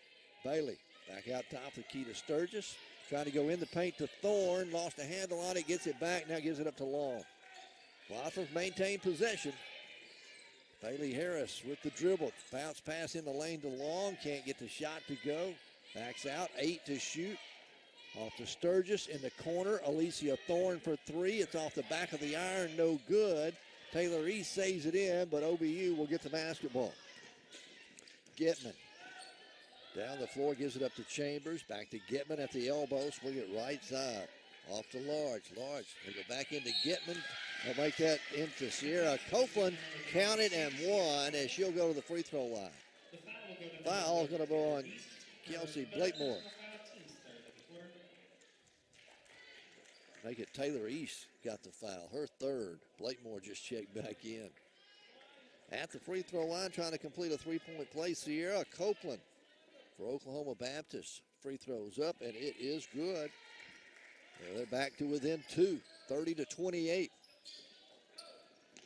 Bailey back out top, the key to Sturgis. Trying to go in the paint to Thorne. Lost a handle on it, gets it back, now gives it up to Long. Blossoms maintain possession. Bailey Harris with the dribble. Bounce pass in the lane to Long. Can't get the shot to go. Backs out, 8 to shoot. Off to Sturgis in the corner. Alicia Thorne for 3. It's off the back of the iron, no good. Taylor East saves it in, but OBU will get the basketball. Gitman down the floor, gives it up to Chambers. Back to Gitman at the elbow. Swing it right side. Off to Large. Large. They go back into Gitman. They'll make that into Sierra Copeland. Counted and won as she'll go to the free throw line. Foul is going to go on Kelsey Blakemore. Make it Taylor East got the foul. Her 3rd. Blakemore just checked back in. At the free throw line, trying to complete a 3-point play, Sierra Copeland for Oklahoma Baptist. Free throws up, and it is good. They're back to within 2, 30-28.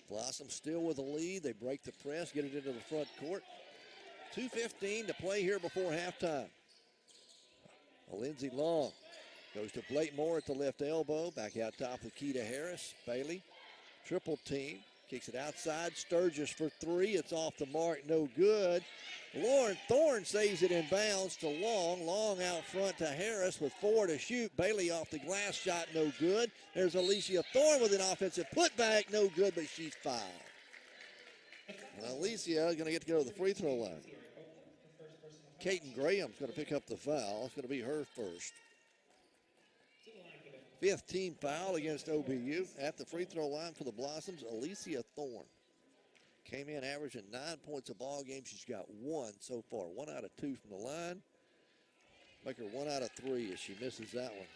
Blossom still with a lead. They break the press, get it into the front court. 2:15 to play here before halftime. Lindsay Long goes to Blakemore at the left elbow. Back out top, the key to Harris. Bailey, triple team. Kicks it outside. Sturgis for 3. It's off the mark, no good. Lauren Thorne saves it in bounds to Long. Long out front to Harris with 4 to shoot. Bailey off the glass shot, no good. There's Alicia Thorne with an offensive putback, no good, but she's fouled. And Alicia is going to get to go to the free throw line. Kaiten Graham's going to pick up the foul. It's going to be her first. 5th team foul against OBU. At the free throw line for the Blossoms, Alicia Thorne. Came in averaging 9 points a ball game. She's got 1 so far. 1 out of 2 from the line. Make her 1 out of 3 as she misses that one.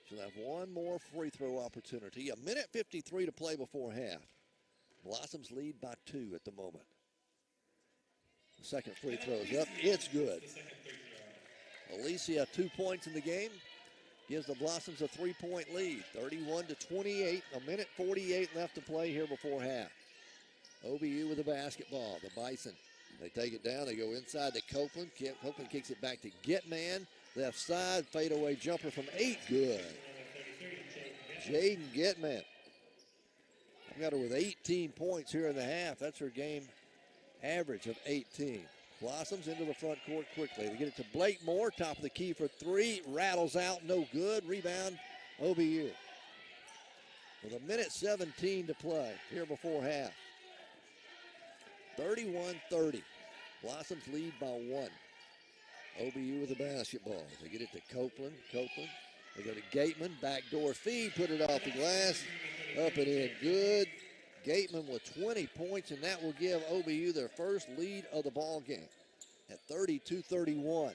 She'll have 1 more free throw opportunity. 1:53 to play before half. Blossoms lead by 2 at the moment. Second free throw is up. It's good. Alicia, 2 points in the game. Gives the Blossoms a 3-point lead. 31-28. A minute 48 left to play here before half. OBU with the basketball. The Bison. They take it down. They go inside to Copeland. Copeland kicks it back to Getman. Left side. Fadeaway jumper from 8. Good. Jaden Getman. I've got her with 18 points here in the half. That's her game average of 18. Blossoms into the front court quickly. They get it to Blakemore. Top of the key for 3. Rattles out. No good. Rebound OBU. With a minute 17 to play here before half. 31-30. Blossoms lead by 1. OBU with the basketball. They get it to Copeland. They go to Gateman. Backdoor feed. Put it off the glass. Up and in. Good. Gateman with 20 points, and that will give OBU their first lead of the ball game at 32-31.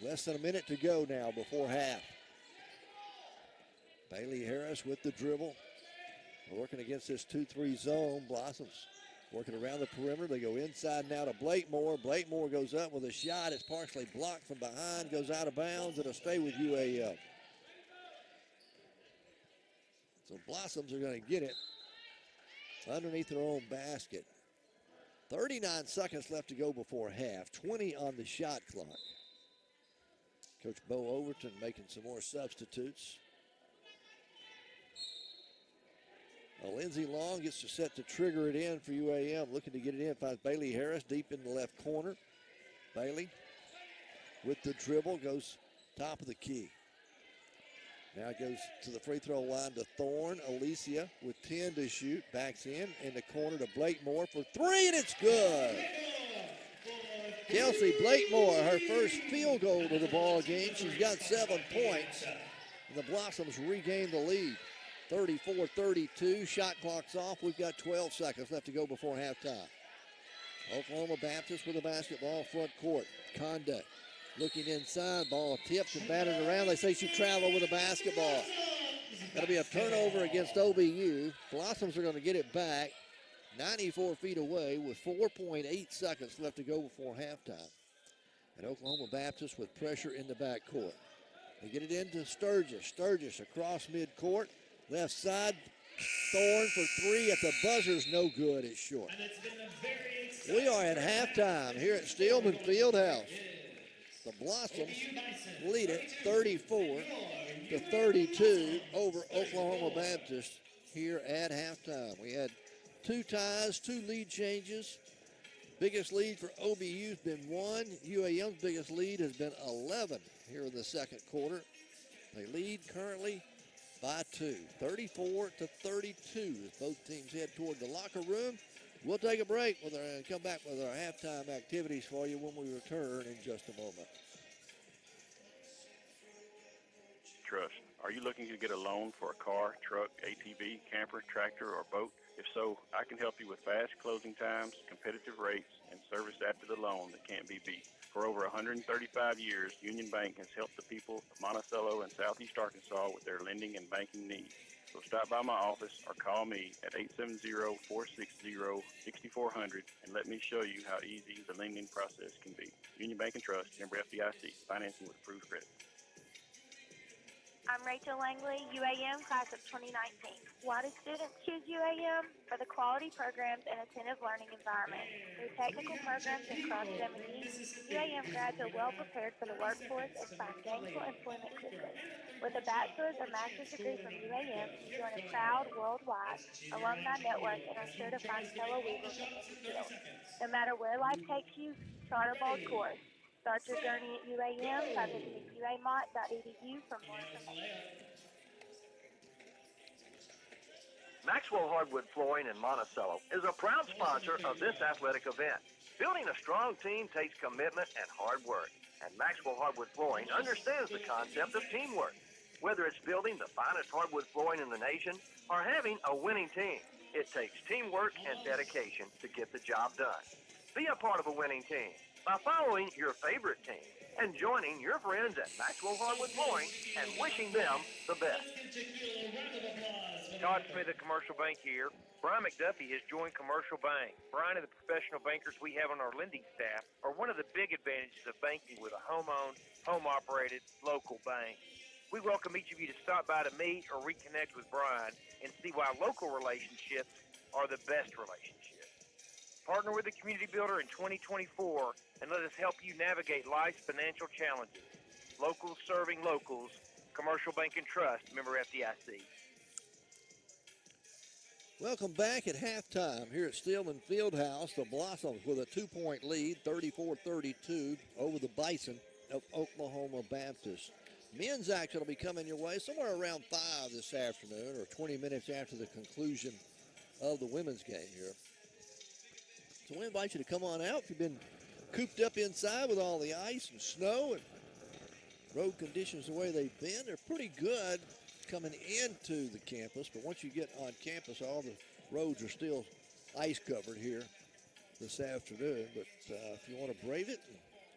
Less than a minute to go now before half. Bailey Harris with the dribble. Working against this 2-3 zone. Blossoms working around the perimeter. They go inside now to Blakemore. Blakemore goes up with a shot. It's partially blocked from behind. Goes out of bounds. It'll stay with UAM. So Blossoms are going to get it underneath their own basket. 39 seconds left to go before half. 20 on the shot clock. Coach Bo Overton making some more substitutes. Lindsey Long gets to set to trigger it in for UAM. Looking to get it in. Finds Bailey Harris deep in the left corner. Bailey with the dribble goes top of the key. Now it goes to the free throw line to Thorne. Alicia with 10 to shoot. Backs in the corner to Blakemore for 3, and it's good. Kelsey Blakemore, her first field goal of the ball game. She's got 7 points. And the Blossoms regain the lead. 34-32. Shot clock's off. We've got 12 seconds left to go before halftime. Oklahoma Baptist with the basketball front court. Conde looking inside, ball tipped and batted around. They say she traveled with a basketball. That'll be a turnover against OBU. Blossoms are going to get it back 94 feet away with 4.8 seconds left to go before halftime. And Oklahoma Baptist with pressure in the backcourt. They get it into Sturgis. Sturgis across midcourt. Left side, Thorne for 3 at the buzzer's no good. It's short. We are at halftime here at Steelman Fieldhouse. The Blossoms lead it 34-32 over Oklahoma Baptist here at halftime. We had 2 ties, 2 lead changes. Biggest lead for OBU has been 1. UAM's biggest lead has been 11 here in the second quarter. They lead currently by 2, 34-32 as both teams head toward the locker room. We'll take a break and come back with our halftime activities for you when we return in just a moment. Trust. Are you looking to get a loan for a car, truck, ATV, camper, tractor, or boat? If so, I can help you with fast closing times, competitive rates, and service after the loan that can't be beat. For over 135 years, Union Bank has helped the people of Monticello and Southeast Arkansas with their lending and banking needs. So stop by my office or call me at 870-460-6400 and let me show you how easy the lending process can be. Union Bank and Trust, member FDIC, financing with approved credit. I'm Rachel Langley, UAM class of 2019. Why do students choose UAM? For the quality programs and attentive learning environment. Through technical programs and cross-STEM needs, UAM grads are well prepared for the workforce and find gainful employment quickly. With a bachelor's or master's degree from UAM, you join a proud worldwide alumni network and are sure to find fellow Weevils in any field. No matter where life takes you, start a bold course. Start your journey at UAM by visiting uamont.edu for more information. Maxwell Hardwood Flooring in Monticello is a proud sponsor of this athletic event. Building a strong team takes commitment and hard work, and Maxwell Hardwood Flooring understands the concept of teamwork. Whether it's building the finest hardwood flooring in the nation or having a winning team, it takes teamwork and dedication to get the job done. Be a part of a winning team by following your favorite team and joining your friends at Maxwell Hardwood Flooring and wishing them the best. Todd Smith at Commercial Bank here. Brian McDuffie has joined Commercial Bank. Brian and the professional bankers we have on our lending staff are one of the big advantages of banking with a home-owned, home-operated, local bank. We welcome each of you to stop by to meet or reconnect with Brian and see why local relationships are the best relationships. Partner with the community builder in 2024 and let us help you navigate life's financial challenges. Locals serving locals. Commercial Bank and Trust, member FDIC. Welcome back at halftime here at Stillman Fieldhouse. The Blossoms with a 2-point lead, 34-32 over the Bison of Oklahoma Baptist. Men's action will be coming your way somewhere around 5 this afternoon, or 20 minutes after the conclusion of the women's game here. So we invite you to come on out. If you've been cooped up inside with all the ice and snow and road conditions the way they've been, they're pretty good coming into the campus, but once you get on campus, all the roads are still ice covered here this afternoon. But if you want to brave it,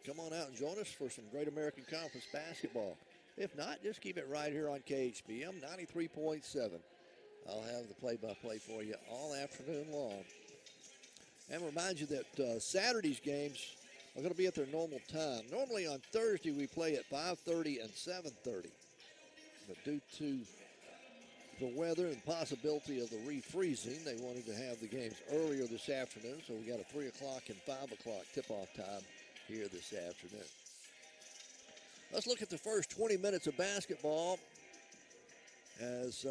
come on out and join us for some Great American Conference basketball. If not, just keep it right here on KHBM 93.7. I'll have the play-by-play for you all afternoon long. And remind you that Saturday's games are going to be at their normal time. Normally on Thursday we play at 5:30 and 7:30. But due to the weather and possibility of the refreezing, they wanted to have the games earlier this afternoon, so we got a 3 o'clock and 5 o'clock tip-off time here this afternoon. Let's look at the first 20 minutes of basketball as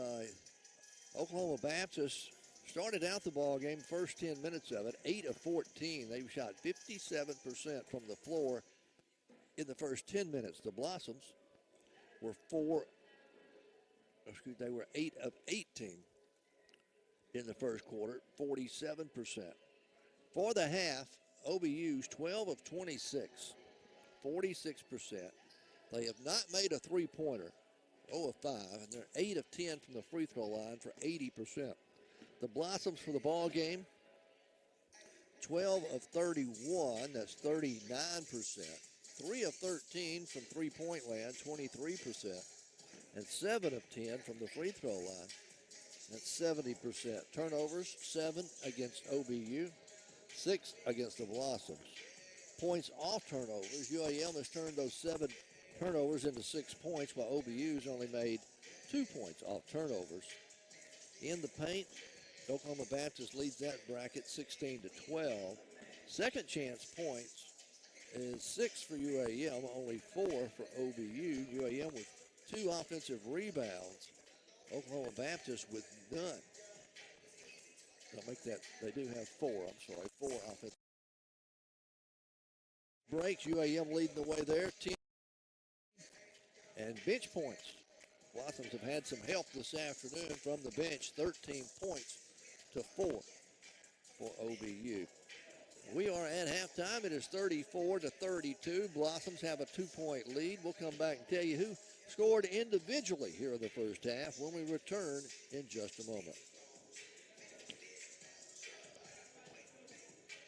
Oklahoma Baptist started out the ball game, first 10 minutes of it, 8 of 14. They shot 57% from the floor in the first 10 minutes. The Blossoms were 8 of 18 in the first quarter, 47%. For the half, OBU's 12 of 26, 46%. They have not made a three-pointer, 0 of 5, and they're 8 of 10 from the free throw line for 80%. The Blossoms for the ball game, 12 of 31, that's 39%. 3 of 13 from three-point land, 23%. And 7 of 10 from the free throw line. That's 70%. Turnovers, 7 against OBU, 6 against the Blossoms. Points off turnovers. UAM has turned those 7 turnovers into 6 points, while OBU's only made 2 points off turnovers. In the paint, Oklahoma Baptist leads that bracket 16-12. Second chance points is 6 for UAM, only 4 for OBU. UAM with 2 offensive rebounds. Oklahoma Baptist with none. I'll make that, they do have 4, 4 offensive breaks. UAM leading the way there, 10. And bench points. Blossoms have had some help this afternoon from the bench, 13 points to 4 for OBU. We are at halftime. It is 34-32. Blossoms have a 2-point lead. We'll come back and tell you who scored individually here in the first half when we return in just a moment.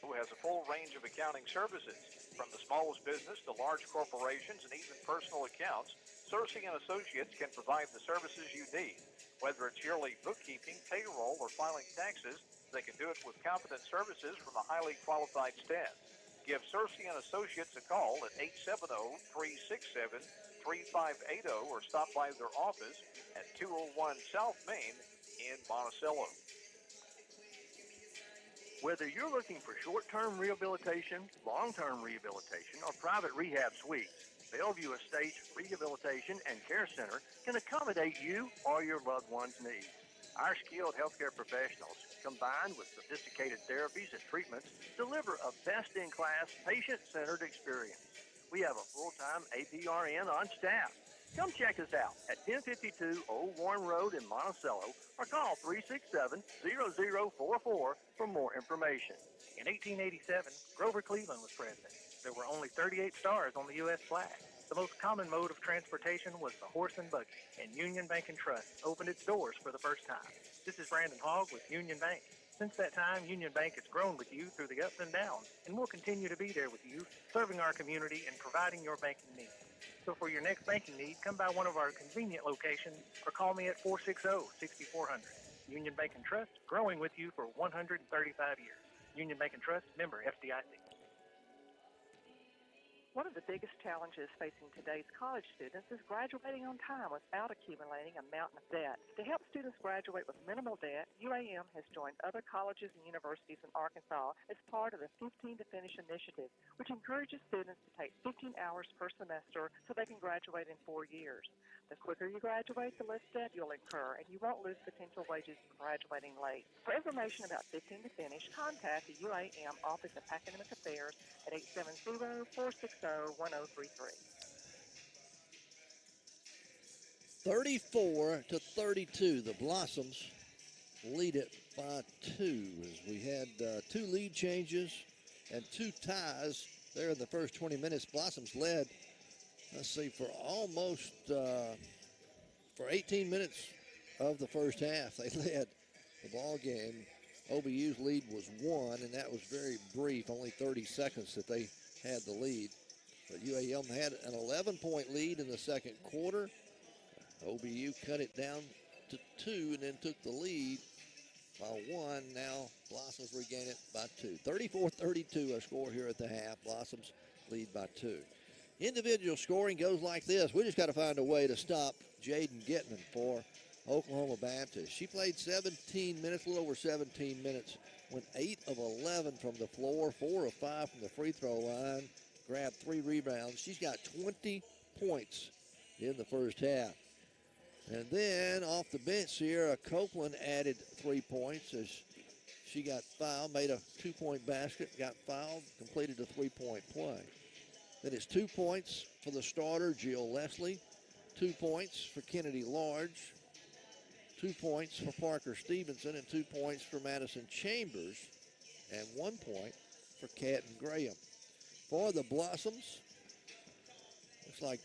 Who has a full range of accounting services, from the smallest business to large corporations and even personal accounts. 𝗗𝗜𝗦𝗖𝗟𝗔𝗜𝗠𝗘𝗥 can provide the services you need. Whether it's yearly bookkeeping, payroll, or filing taxes, they can do it with competent services from a highly qualified staff. Give 𝗗𝗜𝗦𝗖𝗟𝗔𝗜𝗠𝗘𝗥 a call at 870-367-3580 or stop by their office at 201 South Main in Monticello. Whether you're looking for short-term rehabilitation, long-term rehabilitation, or private rehab suites, Bellevue Estates Rehabilitation and Care Center can accommodate you or your loved one's needs. Our skilled healthcare professionals, combined with sophisticated therapies and treatments, deliver a best-in-class, patient-centered experience. We have a full-time APRN on staff. Come check us out at 1052 Old Warren Road in Monticello or call 367-0044 for more information. In 1887, Grover Cleveland was president. There were only 38 stars on the U.S. flag. The most common mode of transportation was the horse and buggy, and Union Bank and Trust opened its doors for the first time. This is Brandon Hogg with Union Bank. Since that time, Union Bank has grown with you through the ups and downs, and will continue to be there with you, serving our community and providing your banking needs. So for your next banking need, come by one of our convenient locations or call me at 460-6400. Union Bank and Trust, growing with you for 135 years. Union Bank and Trust, member FDIC. One of the biggest challenges facing today's college students is graduating on time without accumulating a mountain of debt. To help students graduate with minimal debt, UAM has joined other colleges and universities in Arkansas as part of the 15 to Finish initiative, which encourages students to take 15 hours per semester so they can graduate in 4 years. The quicker you graduate, the less debt you'll incur, and you won't lose potential wages for graduating late. For information about 15 to Finish, contact the UAM Office of Academic Affairs at 870-460-1033. 34-32, the Blossoms lead it by 2 as we had 2 lead changes and 2 ties there in the first 20 minutes. Blossoms led, let's see, for almost for 18 minutes of the first half. They led the ball game. OBU's lead was 1, and that was very brief, only 30 seconds that they had the lead. But UAM had an 11-point lead in the second quarter. OBU cut it down to 2 and then took the lead by 1. Now Blossoms regain it by 2. 34-32 our score here at the half. Blossoms lead by 2. Individual scoring goes like this. We just got to find a way to stop 𝗗𝗜𝗦𝗖𝗟𝗔𝗜𝗠𝗘𝗥 for Oklahoma Baptist. She played 17 minutes, a little over 17 minutes, went 8 of 11 from the floor, 4 of 5 from the free throw line, grabbed 3 rebounds. She's got 20 points in the first half. And then off the bench, Sierra Copeland added 3 points as she got fouled, made a 2-point basket, got fouled, completed a 3-point play. Then it's 2 points for the starter, Jill Leslie, 2 points for Kennedy Large, 2 points for Parker Stevenson, and 2 points for Madison Chambers, and 1 point for Catton Graham. For the Blossoms, looks like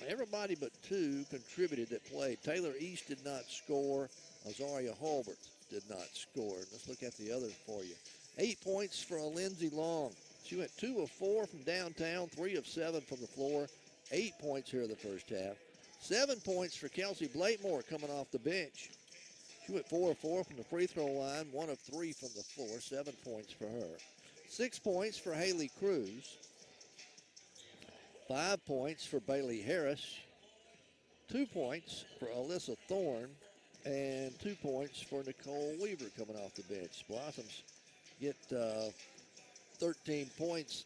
everybody but 2 contributed that played. Taylor East did not score. Azaria Hulbert did not score. Let's look at the others for you. 8 points for Lindsey Long. She went 2 of 4 from downtown, 3 of 7 from the floor. 8 points here in the first half. 7 points for Kelsey Blatemore coming off the bench. She went 4 of 4 from the free throw line, 1 of 3 from the floor. 7 points for her. 6 points for Haley Cruz. 5 points for Bailey Harris. 2 points for Alyssa Thorne. And 2 points for Nicole Weaver coming off the bench. Blossoms get 13 points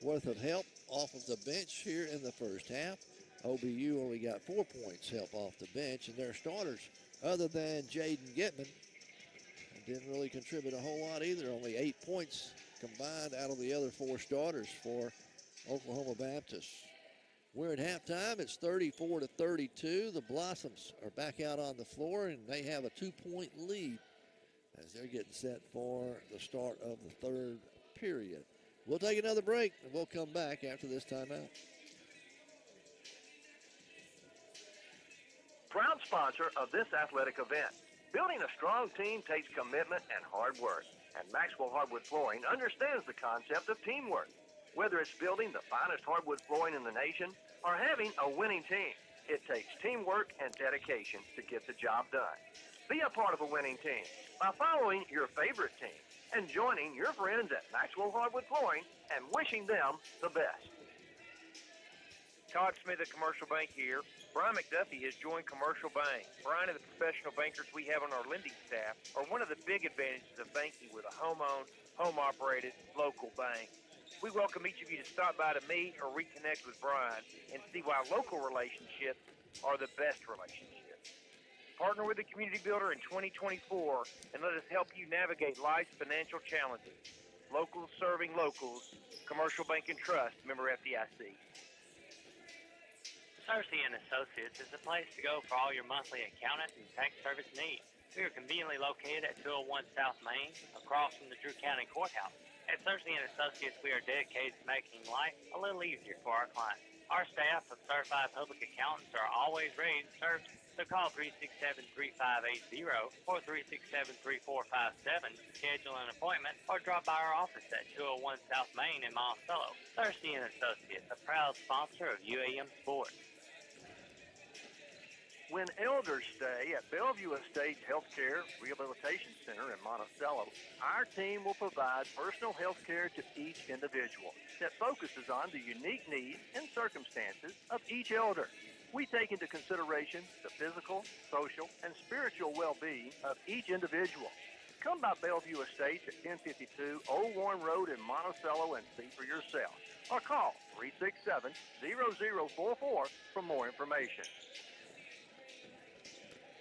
worth of help off of the bench here in the first half. OBU only got 4 points help off the bench, and their starters, other than 𝗗𝗜𝗦𝗢𝗏, didn't really contribute a whole lot either. Only 8 points combined out of the other 4 starters for Oklahoma Baptist. We're at halftime. It's 34-32. The Blossoms are back out on the floor, and they have a 2-point lead as they're getting set for the start of the third period. We'll take another break, and we'll come back after this timeout. Proud sponsor of this athletic event. Building a strong team takes commitment and hard work, and Maxwell Hardwood Flooring understands the concept of teamwork. Whether it's building the finest hardwood flooring in the nation or having a winning team, it takes teamwork and dedication to get the job done. Be a part of a winning team by following your favorite team and joining your friends at Maxwell Hardwood Flooring and wishing them the best. 𝗗𝗜𝗦𝗖𝗟𝗔𝗜𝗠😓 at Commercial Bank here. Brian McDuffie has joined Commercial Bank. Brian and the professional bankers we have on our lending staff are one of the big advantages of banking with a home-owned, home-operated, local bank. We welcome each of you to stop by to meet or reconnect with Brian and see why local relationships are the best relationships. Partner with the Community Builder in 2024 and let us help you navigate life's financial challenges. Locals serving locals. Commercial Bank and Trust, member FDIC. 𝗟𝗟𝗔𝗜𝗠𝗘𝗥 and Associates is the place to go for all your monthly accountant and tax service needs. We are conveniently located at 201 South Main, across from the Drew County Courthouse. At 𝗟𝗟𝗔𝗜𝗠 and Associates, we are dedicated to making life a little easier for our clients. Our staff of certified public accountants are always ready to serve, so call 367-3580 or 367-3457 to schedule an appointment or drop by our office at 201 South Main in Monticello. 𝗟𝗟𝗔𝗜𝗍 and Associates, a proud sponsor of UAM Sports. When elders stay at Bellevue Estates Healthcare Rehabilitation Center in Monticello, our team will provide personal health care to each individual that focuses on the unique needs and circumstances of each elder. We take into consideration the physical, social, and spiritual well-being of each individual. Come by Bellevue Estates at 1052 Old Warren Road in Monticello and see for yourself. Or call 367-0044 for more information.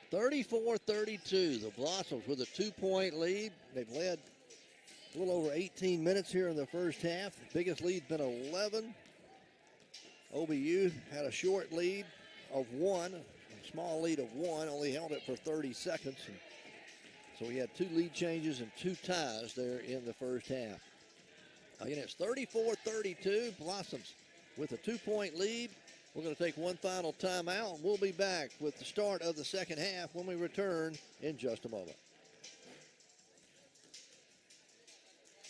34-32, the Blossoms with a 2-point lead. They've led a little over 18 minutes here in the first half. The biggest lead's been 11. OBU had a short lead of 1, a small lead of 1, only held it for 30 seconds. And so we had 2 lead changes and 2 ties there in the first half. Again, it's 34-32, Blossoms with a 2-point lead. We're going to take one final timeout, and we'll be back with the start of the second half when we return in just a moment.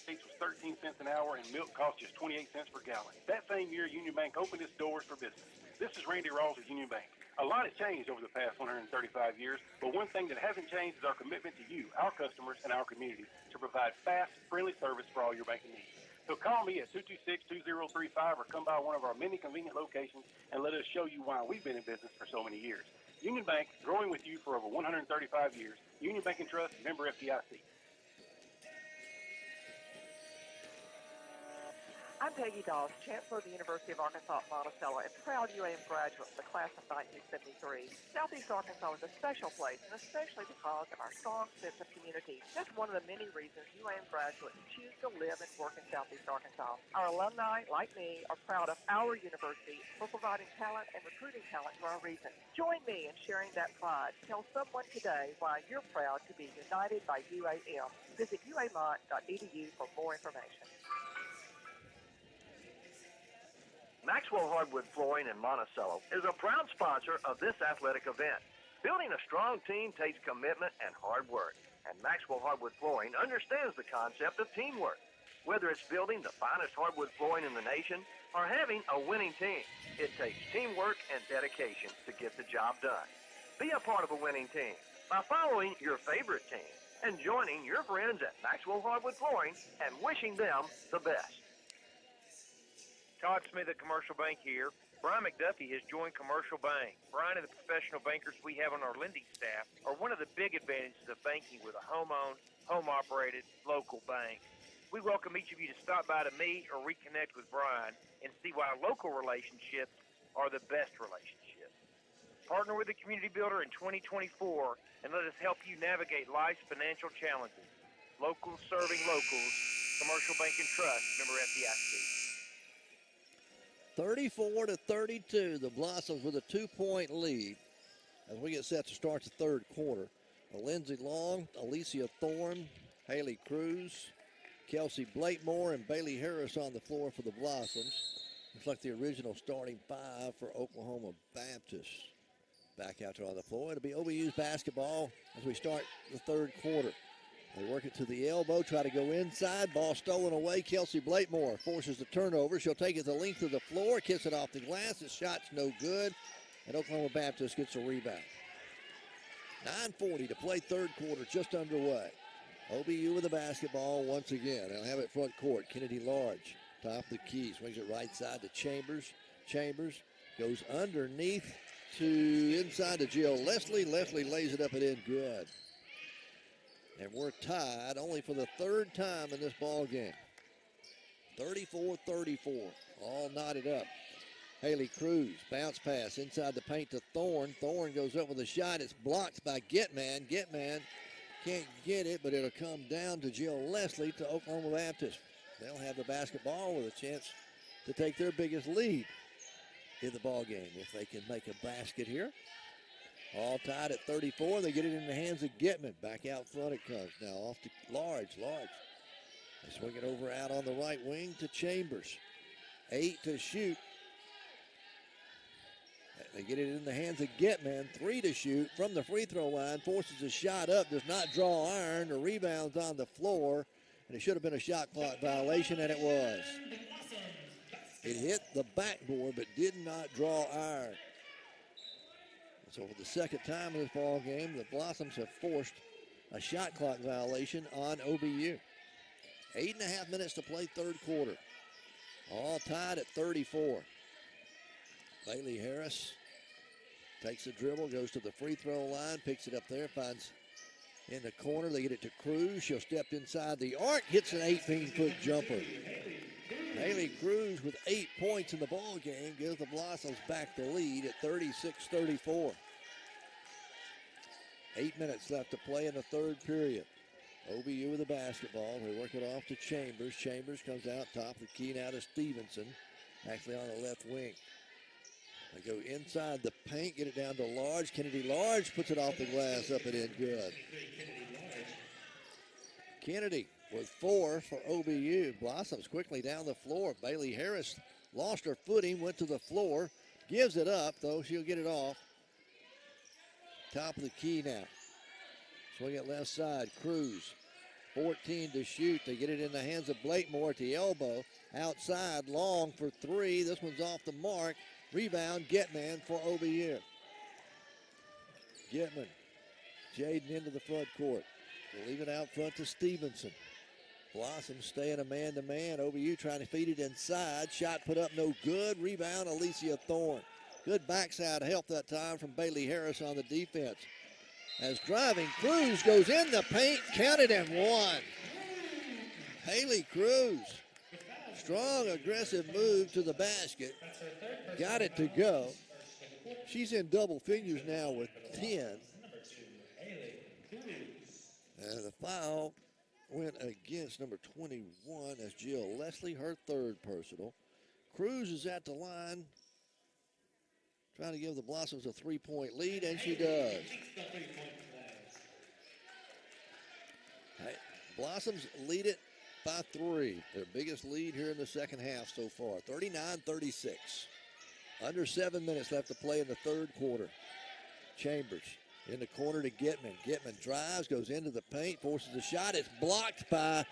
Was 13 cents an hour and milk cost just 28 cents per gallon. That same year, Union Bank opened its doors for business. This is Randy Rawls at Union Bank. A lot has changed over the past 135 years, but one thing that hasn't changed is our commitment to you, our customers, and our community to provide fast, friendly service for all your banking needs. So call me at 226-2035 or come by one of our many convenient locations and let us show you why we've been in business for so many years. Union Bank, growing with you for over 135 years. Union Bank and Trust, member FDIC. I'm Peggy Doss, Chancellor of the University of Arkansas at Monticello and proud UAM graduate of the class of 1973. Southeast Arkansas is a special place, and especially because of our strong sense of community. That's one of the many reasons UAM graduates choose to live and work in Southeast Arkansas. Our alumni, like me, are proud of our university for providing talent and recruiting talent to our region. Join me in sharing that pride. Tell someone today why you're proud to be united by UAM. Visit uamont.edu for more information. Maxwell Hardwood Flooring in Monticello is a proud sponsor of this athletic event. Building a strong team takes commitment and hard work, and Maxwell Hardwood Flooring understands the concept of teamwork. Whether it's building the finest hardwood flooring in the nation or having a winning team, it takes teamwork and dedication to get the job done. Be a part of a winning team by following your favorite team and joining your friends at Maxwell Hardwood Flooring and wishing them the best. 𝗗𝗜𝗦𝗖𝗟𝗔𝗜𝗠😅 Commercial Bank here. Brian McDuffie has joined Commercial Bank. Brian and the professional bankers we have on our lending staff are one of the big advantages of banking with a home-owned, home-operated, local bank. We welcome each of you to stop by to meet or reconnect with Brian and see why local relationships are the best relationships. Partner with the community builder in 2024 and let us help you navigate life's financial challenges. Locals serving locals. Commercial Bank and Trust, member FDIC. 34-32, the Blossoms with a 2-point lead as we get set to start the third quarter. Lindsey Long, Alicia Thorne, Haley Cruz, Kelsey Blakemore, and Bailey Harris on the floor for the Blossoms. Looks like the original starting 5 for Oklahoma Baptist. Back out there on the floor. It'll be OBU's basketball as we start the third quarter. They work it to the elbow, try to go inside. Ball stolen away. Kelsey Blakemore forces the turnover. She'll take it the length of the floor, kicks it off the glass. The shot's no good, and Oklahoma Baptist gets a rebound. 9:40 to play third quarter, just underway. OBU with the basketball once again. They'll have it front court. Kennedy Large, top of the key, swings it right side to Chambers. Chambers goes underneath to inside to Jill Leslie. Leslie lays it up and in good. And we're tied only for the third time in this ball game. 34-34, all knotted up. Haley Cruz, bounce pass inside the paint to Thorne. Thorne goes up with a shot. It's blocked by Getman. Getman can't get it, but it'll come down to Jill Leslie to Oklahoma Baptist. They'll have the basketball with a chance to take their biggest lead in the ball game if they can make a basket here. All tied at 34. They get it in the hands of Getman. Back out front it comes now off to Large. They swing it over out on the right wing to Chambers. 8 to shoot. They get it in the hands of Getman. 3 to shoot from the free throw line. Forces a shot up. Does not draw iron. The rebound's on the floor. And it should have been a shot clock violation, and it was. It hit the backboard but did not draw iron. So for the second time in this ball game, the Blossoms have forced a shot clock violation on OBU. 8.5 minutes to play third quarter. All tied at 34. Bailey Harris takes the dribble, goes to the free throw line, picks it up there, finds in the corner. They get it to Cruz. She'll step inside the arc, hits an 18-foot jumper. Haley Cruz with 8 points in the ball game gives the Blossoms back the lead at 36-34. 8 minutes left to play in the third period. OBU with the basketball. They work it off to Chambers. Chambers comes out top of the key now to Stevenson, actually on the left wing. They go inside the paint, get it down to Large. Kennedy Large puts it off the glass, up and in good. Kennedy with 4 for OBU. Blossoms quickly down the floor. Bailey Harris lost her footing, went to the floor, gives it up, though she'll get it off. Top of the key now. Swing it left side, Cruz. 14 to shoot. They get it in the hands of Blakemore at the elbow. Outside, Long for 3. This one's off the mark. Rebound, Getman for OBU. Getman, Jaden into the front court. We'll leave it out front to Stevenson. Blossom staying a man-to-man. OBU trying to feed it inside. Shot put up no good. Rebound, Alicia Thorne. Good backside help that time from Bailey Harris on the defense. As driving, Cruz goes in the paint, counted and one. Haley Cruz, strong, aggressive move to the basket. Got it to go. She's in double figures now with 10. And the foul went against number 21 as Jill Leslie, her third personal. Cruz is at the line, trying to give the Blossoms a 3-point lead, and she does. Blossoms lead it by 3. Their biggest lead here in the second half so far, 39-36. Under 7 minutes left to play in the third quarter. Chambers in the corner to Getman. Getman drives, goes into the paint, forces a shot. It's blocked by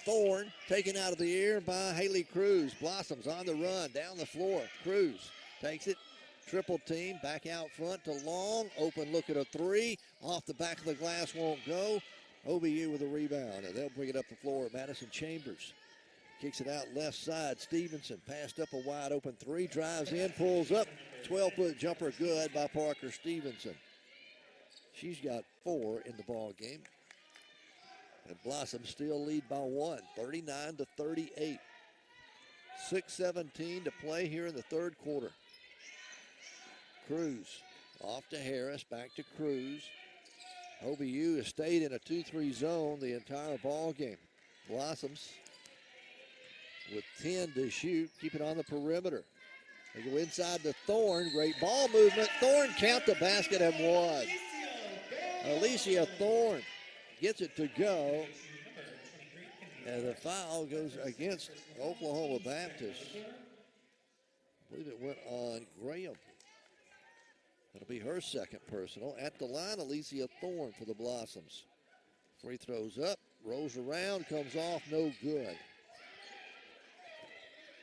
Thorne, taken out of the air by Haley Cruz. Blossoms on the run, down the floor. Cruz takes it. Triple team, back out front to Long. Open look at a 3. Off the back of the glass, won't go. OBU with a rebound, and they'll bring it up the floor. Madison Chambers kicks it out left side. Stevenson passed up a wide open 3. Drives in, pulls up. 12-foot jumper good by Parker Stevenson. She's got 4 in the ball game. And Blossom still lead by 1, 39-38. 6:17 to play here in the third quarter. Cruz off to Harris, back to Cruz. OBU has stayed in a 2-3 zone the entire ball game. Blossoms with 10 to shoot, keep it on the perimeter. They go inside to Thorne, great ball movement. Thorne count the basket and one. Alicia Thorne gets it to go. And the foul goes against Oklahoma Baptist. I believe it went on Graham. That'll be her second personal. At the line, Alicia Thorne for the Blossoms. Free throws up, rolls around, comes off, no good.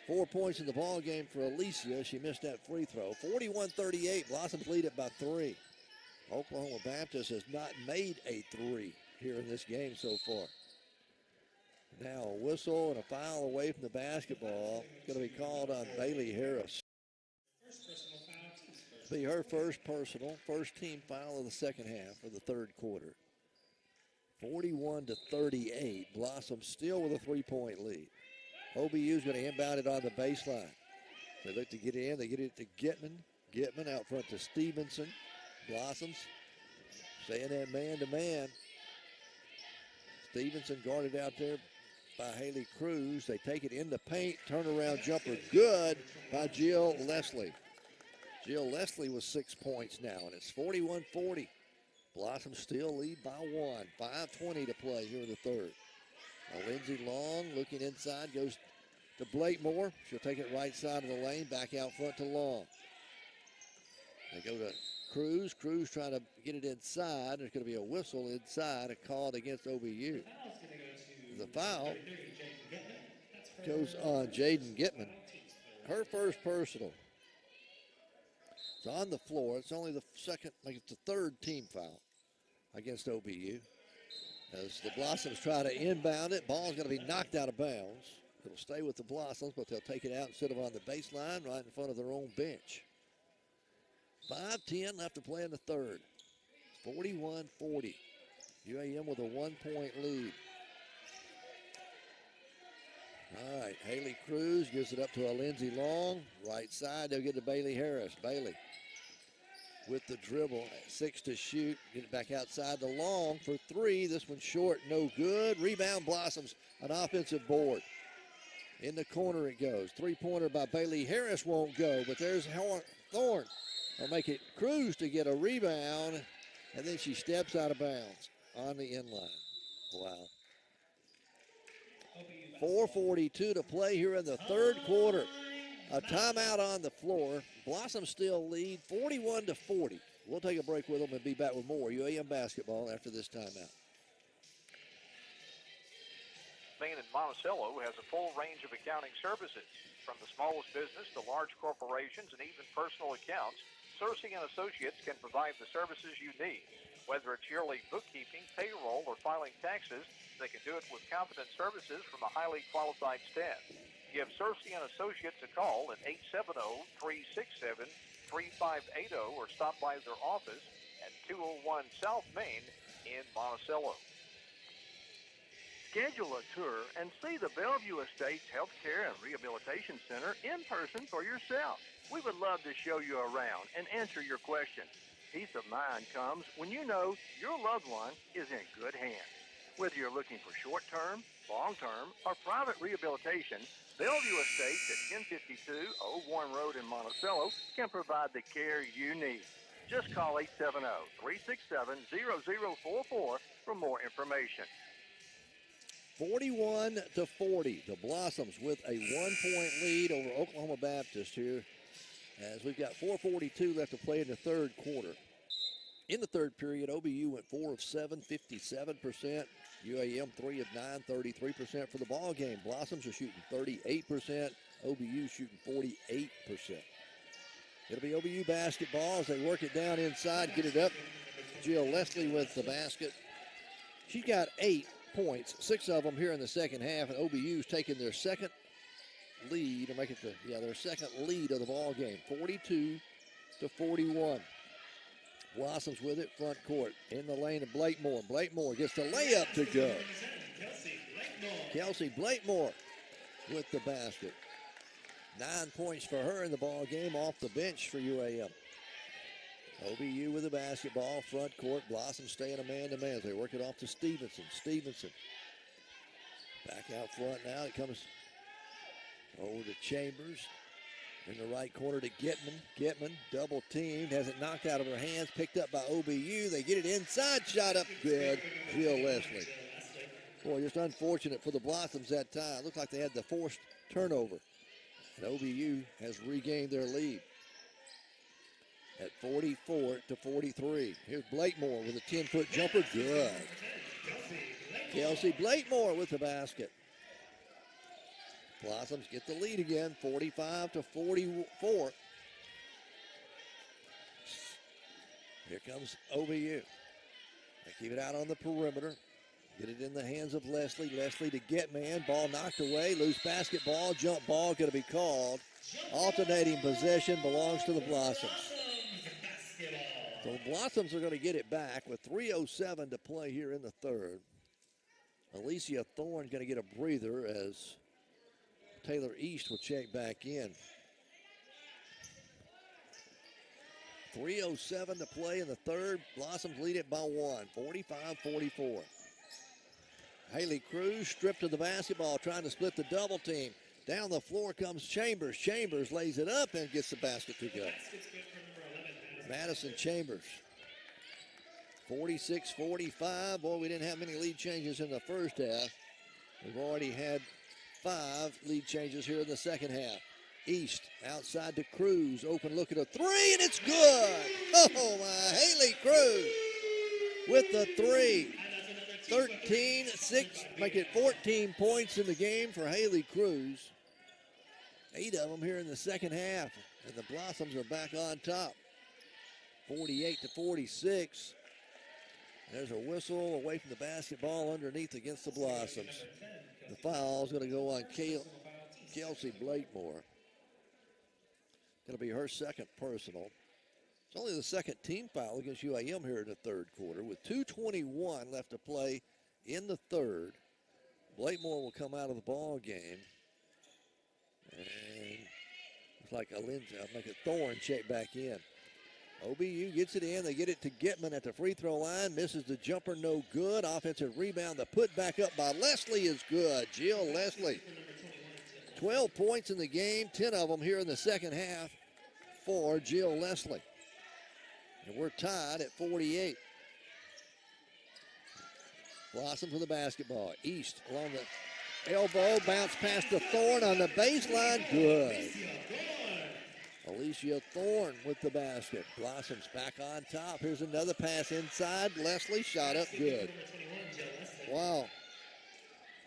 4 points in the ball game for Alicia. She missed that free throw. 41-38, Blossoms lead it by 3. Oklahoma Baptist has not made a 3 here in this game so far. Now a whistle and a foul away from the basketball. It's going to be called on Bailey Harris. Be her first personal, first team foul of the second half of the third quarter. 41-38. Blossom still with a 3-point lead. OBU's going to inbound it on the baseline. They look to get in. They get it to Getman. Getman out front to Stevenson. Blossoms staying that man-to-man. Stevenson guarded out there by Haley Cruz. They take it in the paint. Turnaround jumper good by Jill Leslie. Jill Leslie with 6 points now, and it's 41-40. Blossom still lead by 1. 5:20 to play here in the third. Now Lindsey Long looking inside, goes to Blakemore. She'll take it right side of the lane, back out front to Long. They go to Cruz. Cruz trying to get it inside. There's going to be a whistle inside, a call against OBU. The foul goes on Jaden Gitman. Her first personal. It's on the floor. It's only the second, like it's the third team foul against OBU. As the Blossoms try to inbound it, ball's going to be knocked out of bounds. It'll stay with the Blossoms, but they'll take it out instead of on the baseline right in front of their own bench. 5:10 left to play in the third. 41-40. UAM with a 1-point lead. All right, Haley Cruz gives it up to a Lindsey Long. Right side, they'll get to Bailey Harris. Bailey with the dribble, 6 to shoot. Get it back outside to Long for 3. This one's short, no good. Rebound Blossoms, an offensive board. In the corner it goes. 3-pointer by Bailey Harris won't go, but there's Thorne. They'll make it Cruz to get a rebound, and then she steps out of bounds on the inline. Wow. 4:42 to play here in the third quarter. A timeout on the floor. Blossom still lead 41-40. We'll take a break with them and be back with more UAM basketball after this timeout. Maine and Monticello has a full range of accounting services, from the smallest business to large corporations and even personal accounts. 𝗗𝗜𝗦𝗘𝗥 and Associates can provide the services you need. Whether it's yearly bookkeeping, payroll, or filing taxes, they can do it with competent services from a highly qualified staff. Give 𝗗𝗜𝗦𝗘𝗥 and Associates a call at 870-367-3580 or stop by their office at 201 South Main in Monticello. Schedule a tour and see the Bellevue Estates Healthcare and Rehabilitation Center in person for yourself. We would love to show you around and answer your questions. Peace of mind comes when you know your loved one is in good hands. Whether you're looking for short-term, long-term, or private rehabilitation, Bellevue Estates at 1052 Old Warren Road in Monticello can provide the care you need. Just call 870-367-0044 for more information. 41-40. The Blossoms with a 1-point lead over Oklahoma Baptist here, as we've got 4:42 left to play in the third quarter. In the third period, OBU went 4 of 7, 57%. UAM 3 of 9, 33% for the ball game. Blossoms are shooting 38%. OBU shooting 48%. It'll be OBU basketball as they work it down inside, get it up. Jill Leslie with the basket. She's got 8 points, 6 of them here in the second half, and OBU's taking their second lead, or make it their second lead of the ball game, 42-41. Blossoms with it, front court, in the lane of Blakemore. Blakemore gets the layup to go. Kelsey Blakemore with the basket. 9 points for her in the ball game off the bench for UAM. OBU with the basketball, front court. Blossom staying a man-to-man as they work it off to Stevenson. Stevenson back out front now. It comes over to Chambers. In the right corner to Gitman. Gitman double teamed, has it knocked out of her hands, picked up by OBU. They get it inside, shot up good. Jill Leslie. Boy, just unfortunate for the Blossoms that time. Looked like they had the forced turnover. And OBU has regained their lead at 44-43. Here's Blakemore with a 10-foot jumper. Good. Kelsey Blakemore with the basket. Blossoms get the lead again, 45-44. Here comes OBU. They keep it out on the perimeter. Get it in the hands of Leslie. Leslie to Gitman. Ball knocked away. Loose basketball. Jump ball going to be called. Alternating possession belongs to the Blossoms. So the Blossoms are going to get it back with 3:07 to play here in the third. Alicia Thorne going to get a breather as Taylor East will check back in. 3:07 to play in the third. Blossoms lead it by 1, 45-44. Haley Cruz stripped of the basketball, trying to split the double team. Down the floor comes Chambers. Chambers lays it up and gets the basket to go. Madison Chambers. 46-45. Boy, we didn't have many lead changes in the first half. We've already had 5 lead changes here in the second half. East outside to Cruz. Open look at a 3, and it's good. Oh, my. Haley Cruz with the 3. 13-6, make it 14 points in the game for Haley Cruz. 8 of them here in the second half, and the Blossoms are back on top. 48-46. There's a whistle away from the basketball underneath against the Blossoms. The foul is going to go on Kelsey Blakemore. Going to be her second personal. It's only the second team foul against UAM here in the third quarter. With 2:21 left to play in the third, Blakemore will come out of the ball game. And looks like a Thorne check back in. OBU gets it in. They get it to Gitman at the free throw line. Misses the jumper, no good. Offensive rebound. The put back up by Leslie is good. Jill Leslie. 12 points in the game, 10 of them here in the second half for Jill Leslie. And we're tied at 48. Blossoms with the basketball. East along the elbow. Bounce past to Thorne on the baseline. Good. Alicia Thorne with the basket. Blossoms back on top. Here's another pass inside. Leslie shot up good. Wow.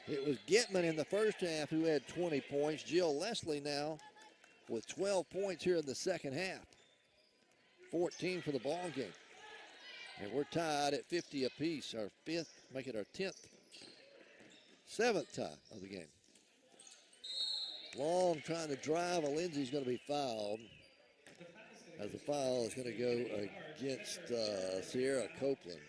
It was Gitman in the first half who had 20 points. Jill Leslie now with 12 points here in the second half. 14 for the ball game. And we're tied at 50 apiece. Our fifth, make it our 7th tie of the game. Long trying to drive. Lindsay's going to be fouled. As the foul is going to go against Sierra Copeland.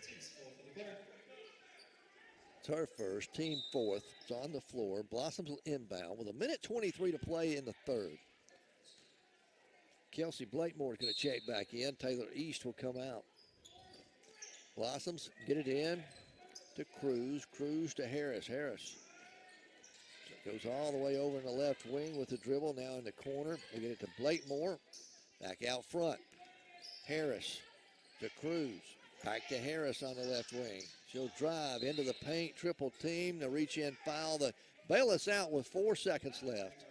It's her first, team fourth. It's on the floor. Blossoms will inbound with 1:23 to play in the third. Kelsey Blakemore is going to check back in. Taylor East will come out. Blossoms get it in to Cruz. Cruz to Harris. Harris goes all the way over in the left wing with the dribble. Now in the corner. They get it to Blakemore. Back out front. Harris to Cruz. Back to Harris on the left wing. She'll drive into the paint. Triple team. The reach in foul. The bail us out with 4 seconds left.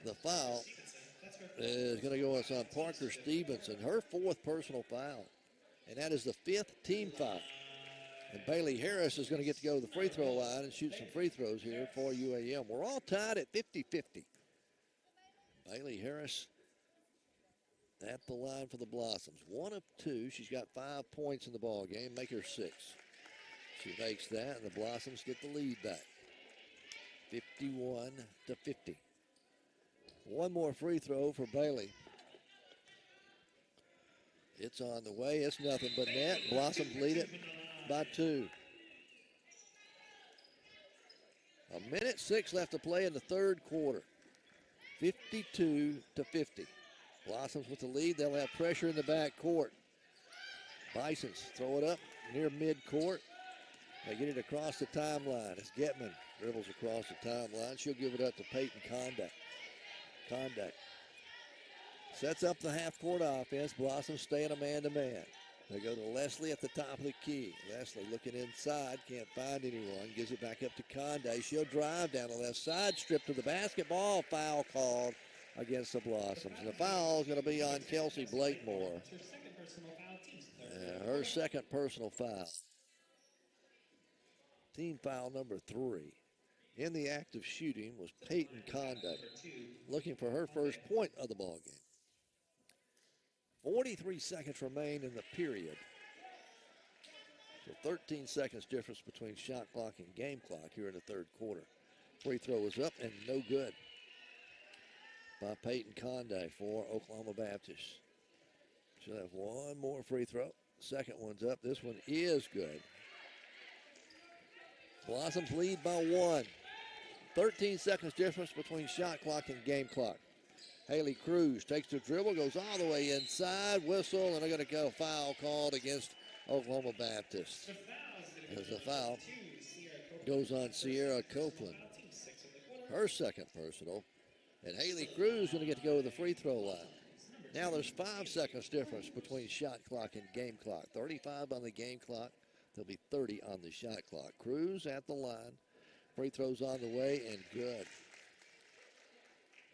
The foul is going to go on Parker Stevenson. Her 4th personal foul. And that is the 5th team foul. And Bailey Harris is going to get to go to the free throw line and shoot some free throws here for UAM. We're all tied at 50-50. Bailey Harris at the line for the Blossoms. 1 of 2. She's got 5 points in the ball game. Make her 6. She makes that, and the Blossoms get the lead back. 51-50. One more free throw for Bailey. It's on the way. It's nothing but net. Blossoms lead it by 2. 1:06 left to play in the third quarter. 52-50. Blossoms with the lead. They'll have pressure in the back court. Bisons throw it up near midcourt. They get it across the timeline. It's Getman. Dribbles across the timeline. She'll give it up to Peyton Condact. Condact sets up the half-court offense. Blossoms staying a man-to-man. They go to Leslie at the top of the key. Leslie looking inside. Can't find anyone. Gives it back up to Condact. She'll drive down the left side. Strip to the basketball. Foul called against the Blossoms. And the foul is going to be on Kelsey Blakemore. Her second personal foul. Team foul number 3. In the act of shooting was Peyton Condact, looking for her first point of the ball game. 43 seconds remain in the period. So 13 seconds difference between shot clock and game clock here in the third quarter. Free throw is up and no good by Peyton Condact for Oklahoma Baptist. She'll have one more free throw. Second one's up. This one is good. Blossoms lead by 1. 13 seconds difference between shot clock and game clock. Haley Cruz takes the dribble, goes all the way inside, whistle, and they're going to go foul called against Oklahoma Baptist. As the foul goes on Sierra Copeland. Her second personal. And Haley Cruz going to get to go to the free throw line. Now there's 5 seconds difference between shot clock and game clock. 35 on the game clock. There'll be 30 on the shot clock. Cruz at the line. Free throws on the way and good.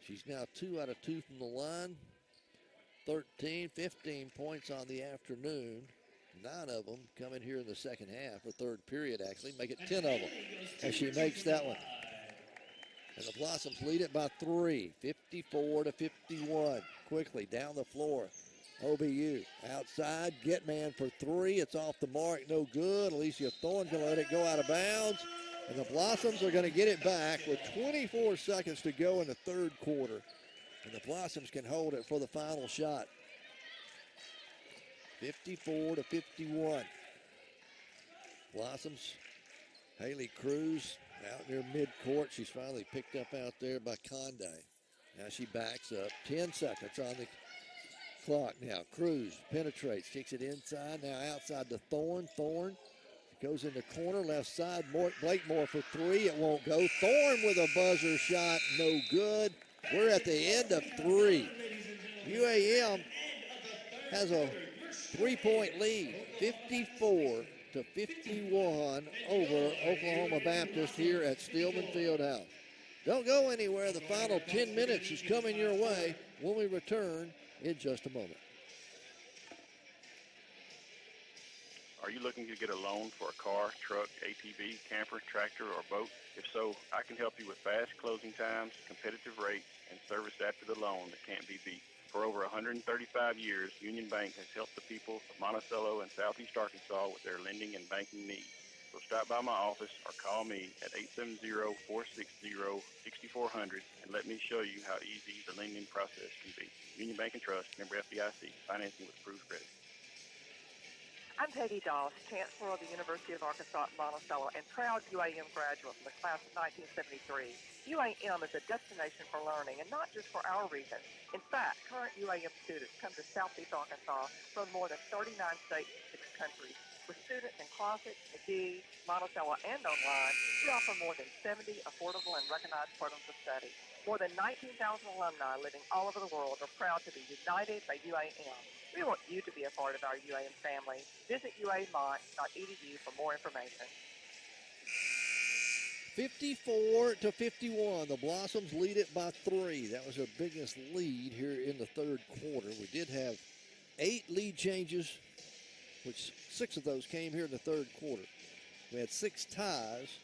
She's now 2 out of 2 from the line. 15 points on the afternoon. 9 of them coming here in the second half, or third period actually. Make it 10 of them as she makes that one. And the Blossoms lead it by 3, 54-51. Quickly down the floor. OBU outside, get man for three. It's off the mark, no good. Alicia Thorne's going to let it go out of bounds. And the Blossoms are going to get it back with 24 seconds to go in the third quarter. And the Blossoms can hold it for the final shot. 54-51. Blossoms, Haley Cruz out near midcourt. She's finally picked up out there by Conde. Now she backs up. 10 seconds on the clock now. Cruz penetrates, kicks it inside. Now outside to Thorne. Thorne goes in the corner, left side. Blakemore for three. It won't go. Thorne with a buzzer shot. No good. We're at the end of three. UAM has a 3-point lead, 54-51 over Oklahoma Baptist here at Stillman Fieldhouse. Don't go anywhere. The final 10 minutes is coming your way when we return in just a moment. Are you looking to get a loan for a car, truck, ATV, camper, tractor, or boat? If so, I can help you with fast closing times, competitive rates, and service after the loan that can't be beat. For over 135 years, Union Bank has helped the people of Monticello and Southeast Arkansas with their lending and banking needs. So stop by my office or call me at 870-460-6400 and let me show you how easy the lending process can be. Union Bank and Trust, member FDIC, financing with approved credit. I'm Peggy Doss, Chancellor of the University of Arkansas at Monticello and proud UAM graduate from the class of 1973. UAM is a destination for learning, and not just for our region. In fact, current UAM students come to Southeast Arkansas from more than 39 states and 6 countries. With students in Classic, McGee, Monticello, and online, we offer more than 70 affordable and recognized programs of study. More than 19,000 alumni living all over the world are proud to be united by UAM. We want you to be a part of our UAM family. Visit uamont.edu for more information. 54-51. The Blossoms lead it by 3. That was their biggest lead here in the third quarter. We did have 8 lead changes, which 6 of those came here in the third quarter. We had 6 ties,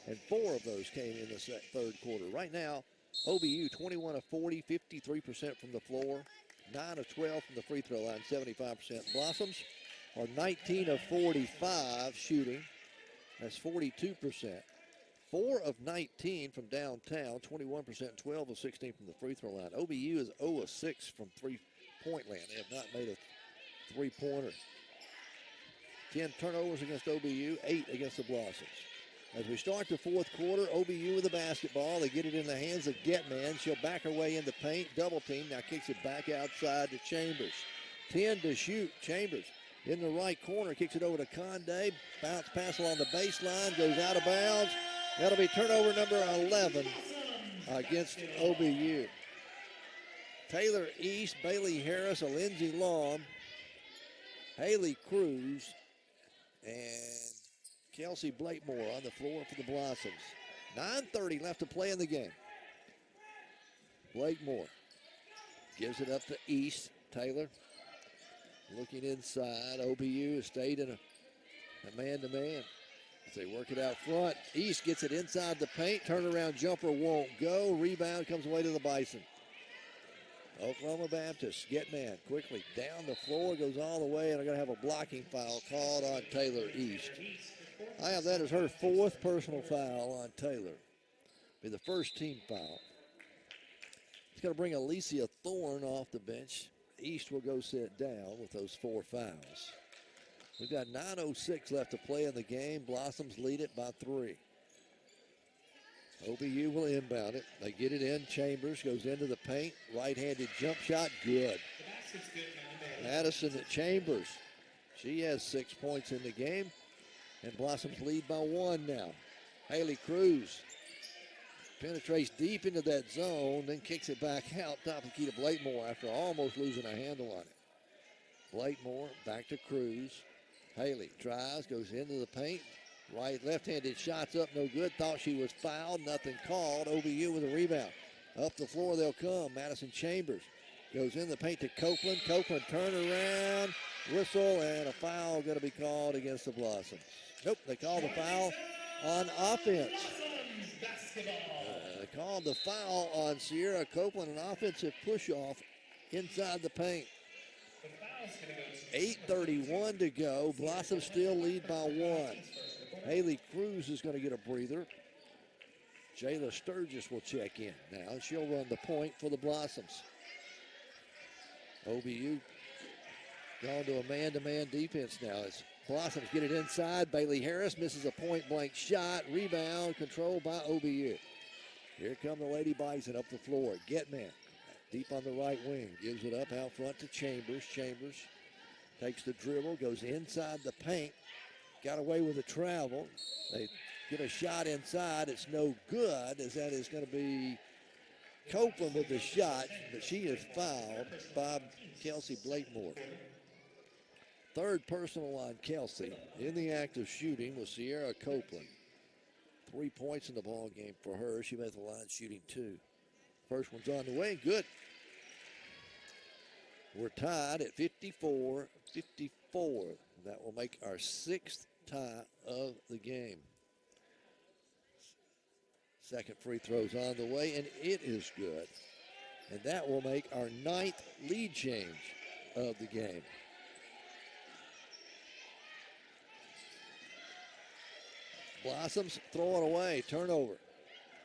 and 4 of those came in the third quarter. Right now, OBU 21 of 40, 53% from the floor, 9 of 12 from the free throw line, 75%. Blossoms are 19 of 45 shooting. That's 42%. 4 of 19 from downtown, 21%, 12 of 16 from the free throw line. OBU is 0 of 6 from three-point land. They have not made a three-pointer. 10 turnovers against OBU, 8 against the Blossoms. As we start the fourth quarter, OBU with the basketball. They get it in the hands of Getman. She'll back her way in the paint, double team. Now kicks it back outside to Chambers. 10 to shoot. Chambers in the right corner, kicks it over to Conde. Bounce pass along the baseline, goes out of bounds. That'll be turnover number 11 against OBU. Taylor East, Bailey Harris, Lindsey Long, Haley Cruz, and Kelsey Blakemore on the floor for the Blossoms. 9:30 left to play in the game. Blakemore gives it up to East. Taylor looking inside. OBU has stayed in a man-to-man as they work it out front. East gets it inside the paint. Turnaround jumper won't go. Rebound comes away to the Bison. Oklahoma Baptist, Getman quickly down the floor, goes all the way, and they're going to have a blocking foul called on Taylor East. I have that as her 4th personal foul on Taylor. Be the first team foul. It's going to bring Alicia Thorne off the bench. East will go sit down with those 4 fouls. We've got 9:06 left to play in the game. Blossoms lead it by 3. OBU will inbound it. They get it in. Chambers goes into the paint. Right-handed jump shot, good. Madison at Chambers. She has 6 points in the game. And Blossoms lead by 1 now. Haley Cruz penetrates deep into that zone, then kicks it back out top of Keita Blakemore after almost losing a handle on it. Blakemore back to Cruz. Haley tries, goes into the paint. Left-handed shots up, no good. Thought she was fouled, nothing called. OBU with a rebound. Up the floor they'll come. Madison Chambers goes in the paint to Copeland. Copeland turn around, whistle, and a foul going to be called against the Blossoms. Nope, they called the foul on offense. They called the foul on Sierra Copeland, an offensive push-off inside the paint. 8:31 to go. Blossom still lead by 1. Haley Cruz is going to get a breather. Jayla Sturgis will check in now. She'll run the point for the Blossoms. OBU gone to a man-to-man defense now as Blossoms get it inside. Bailey Harris misses a point-blank shot. Rebound controlled by OBU. Here come the Lady Bison up the floor. Getman deep on the right wing. Gives it up out front to Chambers. Chambers takes the dribble, goes inside the paint. Got away with the travel. They get a shot inside. It's no good, as that is going to be Copeland with the shot, but she is fouled by Kelsey Blakemore. Third personal on Kelsey. In the act of shooting was Sierra Copeland. 3 points in the ball game for her. She made the line shooting 2. First one's on the way. Good. We're tied at 54-54. That will make our 6th tie of the game. Second free throw's on the way, and it is good. And that will make our 9th lead change of the game. Blossoms throw it away. Turnover.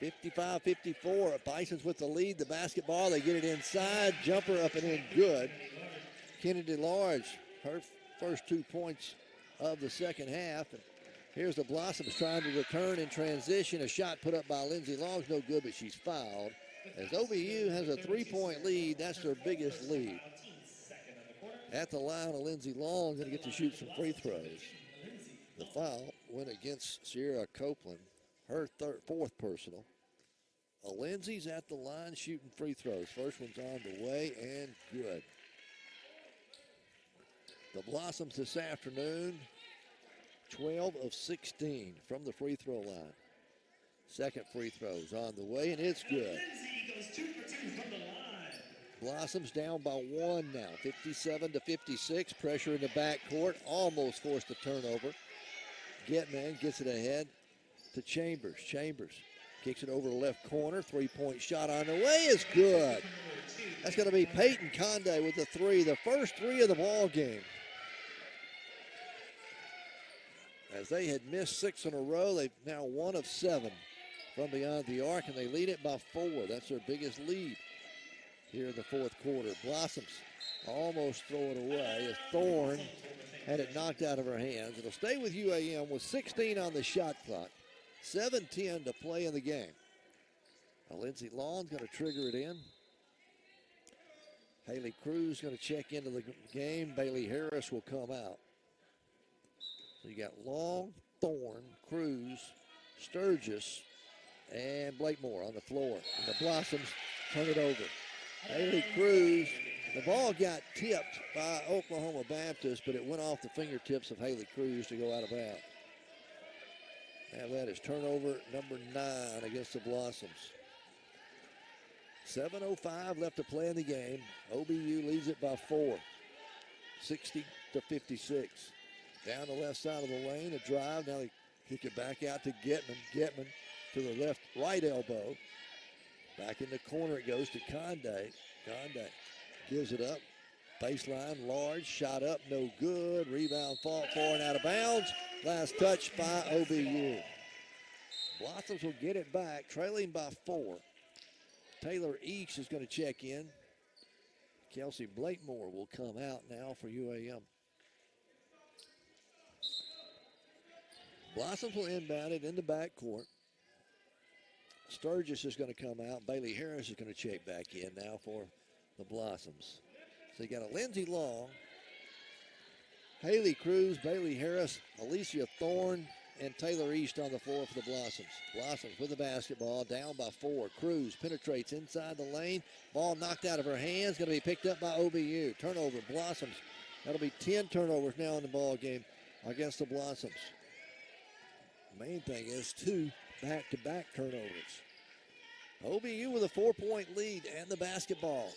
55-54. Bison's with the lead. The basketball. They get it inside. Jumper up and in. Good. Kennedy Large, her first 2 points of the second half. And here's the Blossoms trying to return in transition. A shot put up by Lindsey Long's no good, but she's fouled. As OBU has a 3-point lead, that's their biggest lead. At the line, Lindsey Long going to get to shoot some free throws. The foul went against Sierra Copeland, her fourth personal. Lindsey's at the line shooting free throws. First one's on the way and good. The Blossoms this afternoon, 12 of 16 from the free throw line. Second free throw's on the way, and it's good. Blossoms down by 1 now, 57-56. Pressure in the backcourt, almost forced a turnover. Getman gets it ahead to Chambers. Chambers kicks it over the left corner. 3-point shot on the way is good. That's going to be Peyton Conde with the 3, the first 3 of the ball game. As they had missed 6 in a row, they've now 1 of 7 from beyond the arc, and they lead it by 4. That's their biggest lead here in the fourth quarter. Blossoms almost throw it away as Thorne had it knocked out of her hands. It'll stay with UAM with 16 on the shot clock. 7:10 to play in the game. Now Lindsey Long's going to trigger it in. Haley Cruz going to check into the game. Bailey Harris will come out. So you got Long, Thorne, Cruz, Sturgis, and Blakemore on the floor. And the Blossoms turn it over. Haley Cruz, the ball got tipped by Oklahoma Baptist, but it went off the fingertips of Haley Cruz to go out of bounds. And that is turnover number 9 against the Blossoms. 7:05 left to play in the game. OBU leads it by 4, 60-56. Down the left side of the lane, a drive. Now they kick it back out to Getman. Getman to the left, right elbow. Back in the corner it goes to Conde. Conde gives it up. Baseline, Large, shot up, no good. Rebound fought for and out of bounds. Last touch by OBU. Blossoms will get it back, trailing by 4. Taylor East is going to check in. Kelsey Blakemore will come out now for UAM. Blossoms will inbound it in the backcourt. Sturgis is going to come out. Bailey Harris is going to check back in now for the Blossoms. So you got a Lindsey Long, Haley Cruz, Bailey Harris, Alicia Thorne, and Taylor East on the floor for the Blossoms. Blossoms with the basketball, down by 4. Cruz penetrates inside the lane. Ball knocked out of her hands, going to be picked up by OBU. Turnover, Blossoms. That'll be 10 turnovers now in the ball game against the Blossoms. Main thing is 2 back-to-back turnovers. OBU with a 4-point lead and the basketball.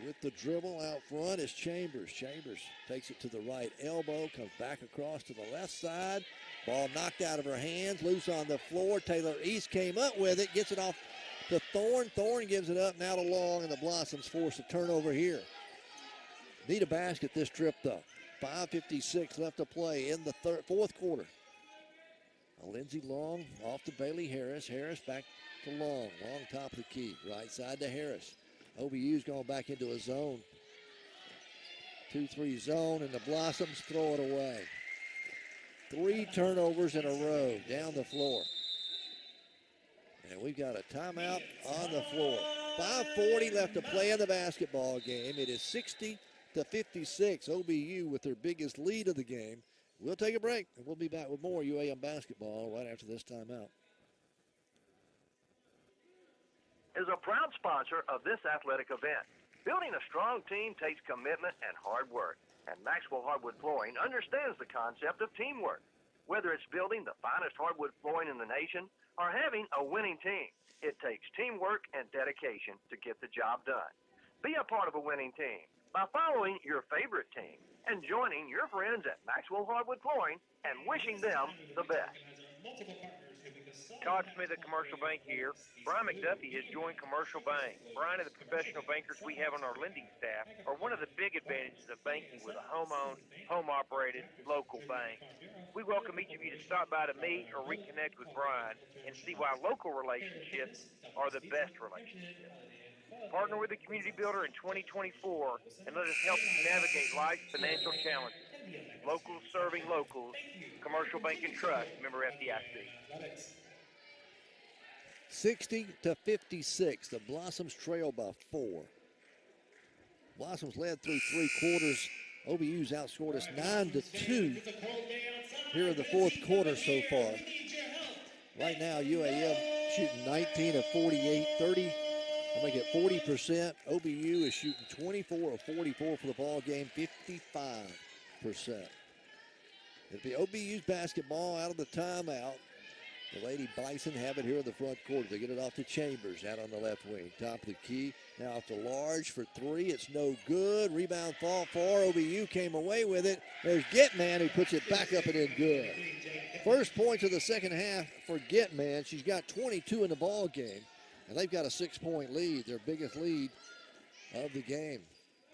With the dribble out front is Chambers. Chambers takes it to the right elbow, comes back across to the left side. Ball knocked out of her hands, loose on the floor. Taylor East came up with it, gets it off to Thorne. Thorne gives it up now to Long, and the Blossoms force a turnover here. Need a basket this trip, though. 5:56 left to play in the fourth quarter. Lindsey Long off to Bailey Harris. Harris back to Long. Long top of the key. Right side to Harris. OBU's going back into a zone. 2-3 zone, and the Blossoms throw it away. 3 turnovers in a row down the floor. And we've got a timeout on the floor. 5:40 left to play in the basketball game. It is 60-56. OBU with their biggest lead of the game. We'll take a break, and we'll be back with more UAM basketball right after this timeout. Is a proud sponsor of this athletic event. Building a strong team takes commitment and hard work, and Maxwell Hardwood Flooring understands the concept of teamwork. Whether it's building the finest hardwood flooring in the nation or having a winning team, it takes teamwork and dedication to get the job done. Be a part of a winning team by following your favorite team and joining your friends at Maxwell Hardwood Flooring and wishing them the best. 𝗗𝗜𝗦𝗖𝗟𝗔𝗜𝗠😓 the Commercial Bank here. Brian McDuffie has joined Commercial Bank. Brian and the professional bankers we have on our lending staff are one of the big advantages of banking with a home-owned, home-operated, local bank. We welcome each of you to stop by to meet or reconnect with Brian and see why local relationships are the best relationships. Partner with the community builder in 2024 and let us help you navigate life's financial challenges. Locals serving locals. Commercial Bank and Trust, member FDIC. 60-56. The Blossoms trail by 4. Blossoms led through 3 quarters. OBU's outscored us 9-2 here in the fourth quarter so far. Right now, UAM shooting 19 of 48, 30. I'll make it 40%. OBU is shooting 24 of 44 for the ball game, 55%. It'll be OBU's basketball out of the timeout. The Lady Bison have it here in the front court. They get it off to Chambers out on the left wing. Top of the key. Now off to Large for 3. It's no good. Rebound fall for OBU. Came away with it. There's Getman who puts it back up and in good. First points of the second half for Getman. She's got 22 in the ball game. And they've got a 6-point lead, their biggest lead of the game.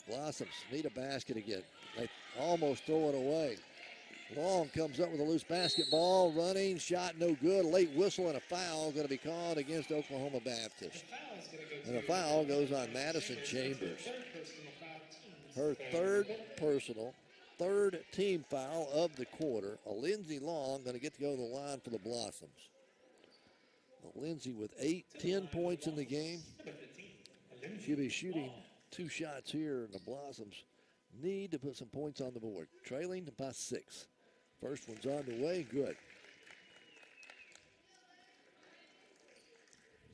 Blossoms need a basket again. They almost throw it away. Long comes up with a loose basketball, running, shot no good. Late whistle and a foul going to be called against Oklahoma Baptist. And the foul goes on Madison Chambers. Her third personal, third team foul of the quarter. Lindsey Long going to get to go to the line for the Blossoms. Lindsey with 10 points in the game. She'll be shooting 2 shots here, and the Blossoms need to put some points on the board. Trailing by 6. First one's on the way, good.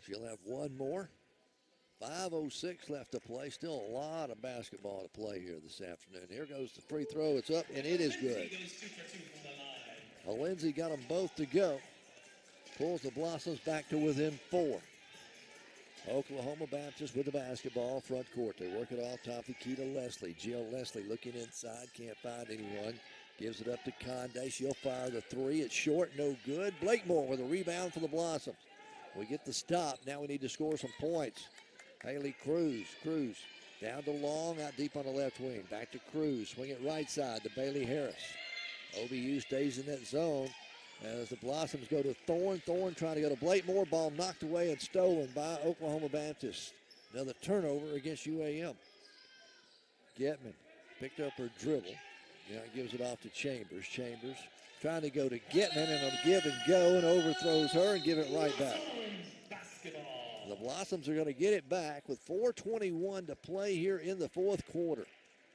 She'll have one more. 5:06 left to play. Still a lot of basketball to play here this afternoon. Here goes the free throw. It's up, and it is good. Lindsey got them both to go. Pulls the Blossoms back to within 4. Oklahoma Baptist with the basketball, front court. They work it off top of the key to Leslie. Jill Leslie looking inside, can't find anyone. Gives it up to Conde. She'll fire the 3. It's short, no good. Blakemore with a rebound for the Blossoms. We get the stop. Now we need to score some points. Haley Cruz. Cruz down to Long, out deep on the left wing. Back to Cruz. Swing it right side to Bailey Harris. OBU stays in that zone as the Blossoms go to Thorne. Thorne trying to go to Blakemore. Ball knocked away and stolen by Oklahoma Baptist. Another turnover against UAM. Getman picked up her dribble. Now gives it off to Chambers. Chambers trying to go to Getman and a give and go, and overthrows her and give it right back. The Blossoms are going to get it back with 4:21 to play here in the fourth quarter.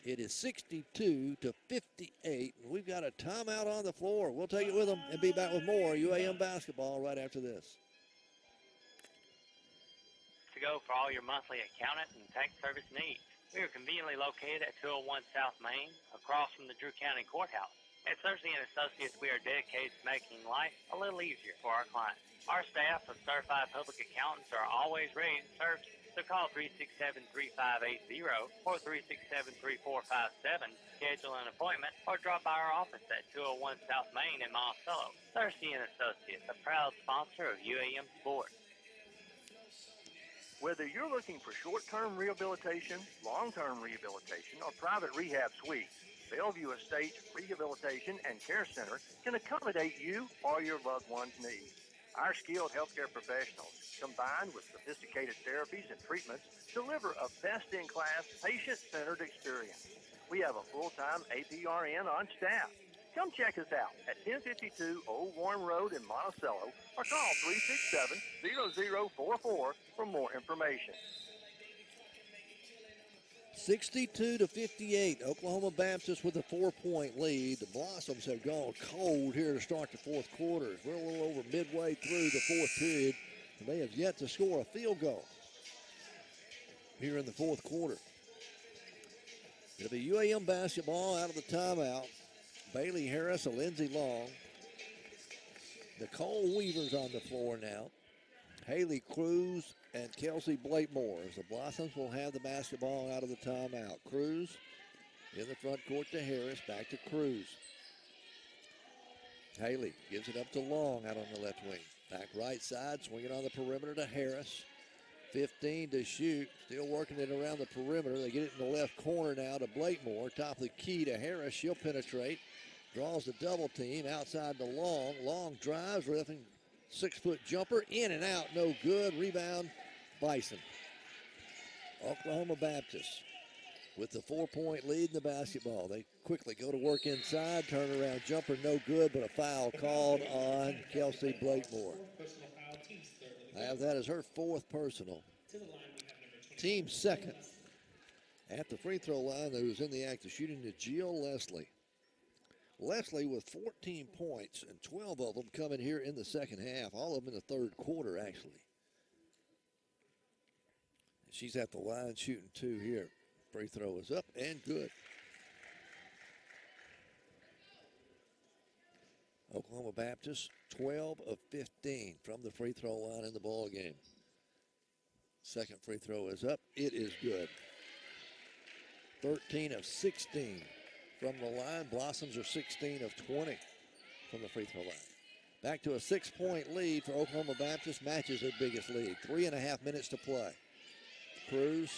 It is 62-58. We've got a timeout on the floor. We'll take it with them and be back with more UAM basketball right after this. To go for all your monthly accountant and tax service needs. We are conveniently located at 201 South Main, across from the Drew County Courthouse. At Cersei & Associates, we are dedicated to making life a little easier for our clients. Our staff of certified public accountants are always ready to serve you. So call 367-3580 or 367-3457, schedule an appointment, or drop by our office at 201 South Main in Monticello. Cersei & Associates, a proud sponsor of UAM Sports. Whether you're looking for short-term rehabilitation, long-term rehabilitation, or private rehab suites, Bellevue Estates Rehabilitation and Care Center can accommodate you or your loved one's needs. Our skilled healthcare professionals, combined with sophisticated therapies and treatments, deliver a best-in-class, patient-centered experience. We have a full-time APRN on staff. Come check us out at 1052 Old Warren Road in Monticello or call 367-0044 for more information. 62-58, Oklahoma Baptist with a 4-point lead. The Blossoms have gone cold here to start the fourth quarter. We're a little over midway through the fourth period, and they have yet to score a field goal here in the fourth quarter. It'll be UAM basketball out of the timeout. Bailey Harris, Lindsey Long. Nicole Weaver's on the floor now. Haley Cruz and Kelsey Blakemore as the Blossoms will have the basketball out of the timeout. Cruz in the front court to Harris, back to Cruz. Haley gives it up to Long out on the left wing. Back right side, swinging on the perimeter to Harris. 15 to shoot, still working it around the perimeter. They get it in the left corner now to Blakemore. Top of the key to Harris, she'll penetrate. Draws the double team outside to Long. Long drives, riffing 6-foot jumper, in and out, no good. Rebound, Bison. Oklahoma Baptist with the 4-point lead in the basketball. They quickly go to work inside, turnaround jumper, no good, but a foul called on Kelsey Blakemore. I have that as her 4th personal. Team second. At the free throw line, who was in the act of shooting, to Jill Leslie. Leslie with 14 points, and 12 of them coming here in the second half, all of them in the third quarter, actually. She's at the line shooting 2 here. Free throw is up and good. Oklahoma Baptist, 12 of 15 from the free throw line in the ball game. Second free throw is up. It is good. 13 of 16 from the line. Blossoms are 16 of 20 from the free throw line. Back to a 6-point lead for Oklahoma Baptist. Matches their biggest lead. 3.5 minutes to play. Cruz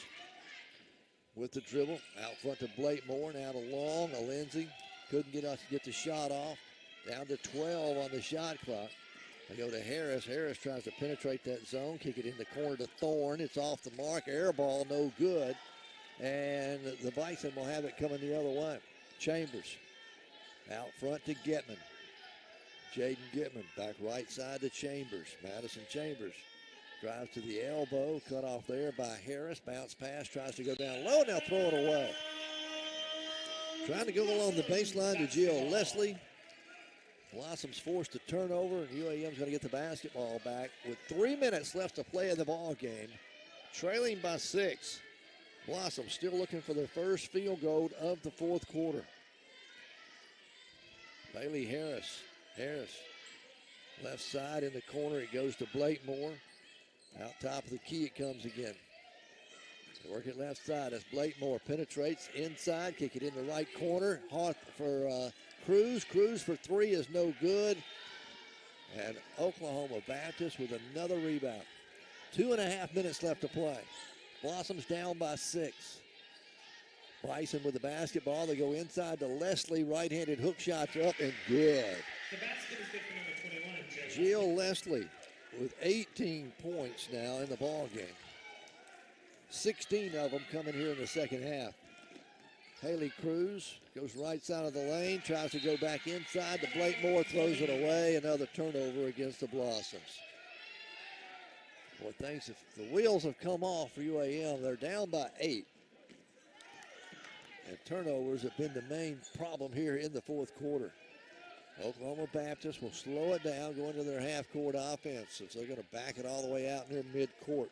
with the dribble. Out front to Blakemore. Now to Long. Lindsey couldn't get the shot off. Down to 12 on the shot clock. They go to Harris. Harris tries to penetrate that zone. Kick it in the corner to Thorne. It's off the mark. Air ball, no good. And the Bison will have it coming the other way. Chambers out front to Gitman. Jaden Gitman back right side to Chambers. Madison Chambers drives to the elbow. Cut off there by Harris. Bounce pass. Tries to go down low. Now throw it away. Trying to go along the baseline to Jill Leslie. Blossoms forced to turnover, and UAM's going to get the basketball back with 3 minutes left to play in the ball game. Trailing by 6. Blossoms still looking for their first field goal of the fourth quarter. Bailey Harris. Harris, left side in the corner. It goes to Blakemore. Out top of the key it comes again. Work it left side as Blakemore penetrates inside. Kick it in the right corner. Hard for Cruz. Cruz for 3 is no good. And Oklahoma Baptist with another rebound. 2.5 minutes left to play. Blossoms down by 6. Bison with the basketball. They go inside to Leslie. Right-handed hook shots up and good. The basket is good for number 21, Jill Leslie with 18 points now in the ball game. 16 of them coming here in the second half. Haley Cruz goes right side of the lane, tries to go back inside to Blakemore, throws it away. Another turnover against the Blossoms. Boy, thanks. If the wheels have come off for UAM, they're down by 8. And turnovers have been the main problem here in the fourth quarter. Oklahoma Baptist will slow it down, go into their half-court offense. So they're going to back it all the way out near mid-court.